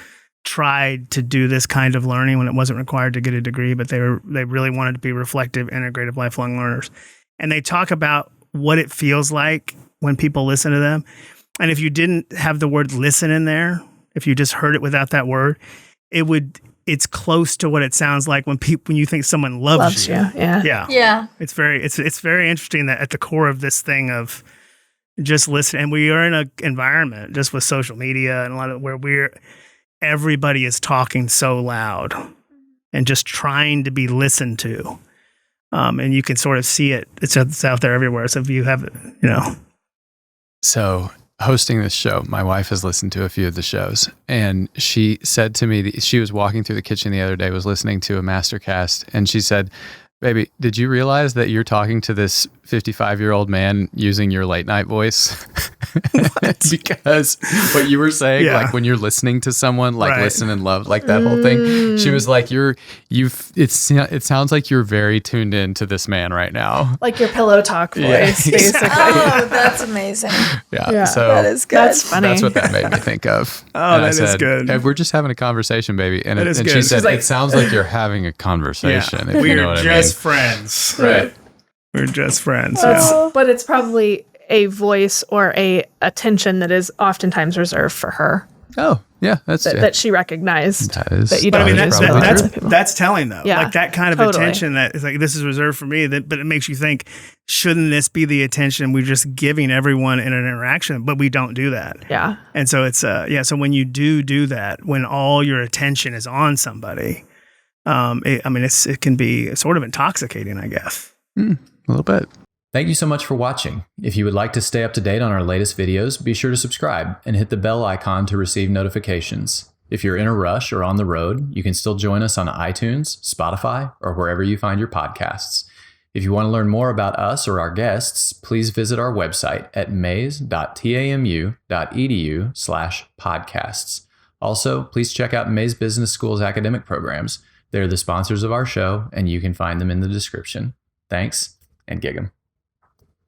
B: tried to do this kind of learning when it wasn't required to get a degree, but they really wanted to be reflective, integrative, lifelong learners. And they talk about what it feels like when people listen to them. And if you didn't have the word listen in there, if you just heard it without that word, it's close to what it sounds like when you think someone loves you.
D: Yeah.
B: It's very interesting that at the core of this thing of just listening, and we are in an environment just with social media and a lot of where everybody is talking so loud and just trying to be listened to. And you can sort of see it. It's out there everywhere. So if you have it,
A: So hosting this show, my wife has listened to a few of the shows, and she said to me, she was walking through the kitchen the other day, was listening to a MasterCast, and she said, "Baby, did you realize that you're talking to this 55-year-old man using your late night voice?" Because what you were saying, like when you're listening to someone, like listen and love, like that whole thing. She was like, it sounds like you're very tuned in to this man right now.
C: Like your pillow talk voice, basically.
D: Oh, that's amazing.
A: Yeah. So
D: that is good.
C: That's funny.
A: that's what that made me think of.
B: Oh,
A: And
B: that
A: I
B: is
A: said,
B: good.
A: "Hey, we're just having a conversation, baby." And
B: is
A: she
B: good.
A: said,
B: She's like,
A: "It sounds like you're having a conversation." If you know
B: We're
A: what
B: just friends.
A: Right.
B: We're just friends.
C: But it's probably a voice or a attention that is oftentimes reserved for her.
A: Oh, yeah. That's
C: that she recognized.
A: that
C: you
B: But I
C: don't
B: mean,
C: use
A: probably
C: it.
A: true.
B: that's telling though.
C: Yeah,
B: Like that kind of
C: totally.
B: attention that is like, this is reserved for me. But it makes you think, shouldn't this be the attention we're just giving everyone in an interaction? But we don't do that.
C: Yeah.
B: And so it's so when you do that, when all your attention is on somebody, it can be sort of intoxicating, I guess.
A: A little bit.
E: Thank you so much for watching. If you would like to stay up to date on our latest videos, be sure to subscribe and hit the bell icon to receive notifications. If you're in a rush or on the road, you can still join us on iTunes, Spotify, or wherever you find your podcasts. If you want to learn more about us or our guests, please visit our website at mays.tamu.edu/podcasts. Also, please check out Mays Business School's academic programs. They're the sponsors of our show, and you can find them in the description. Thanks, and gig 'em.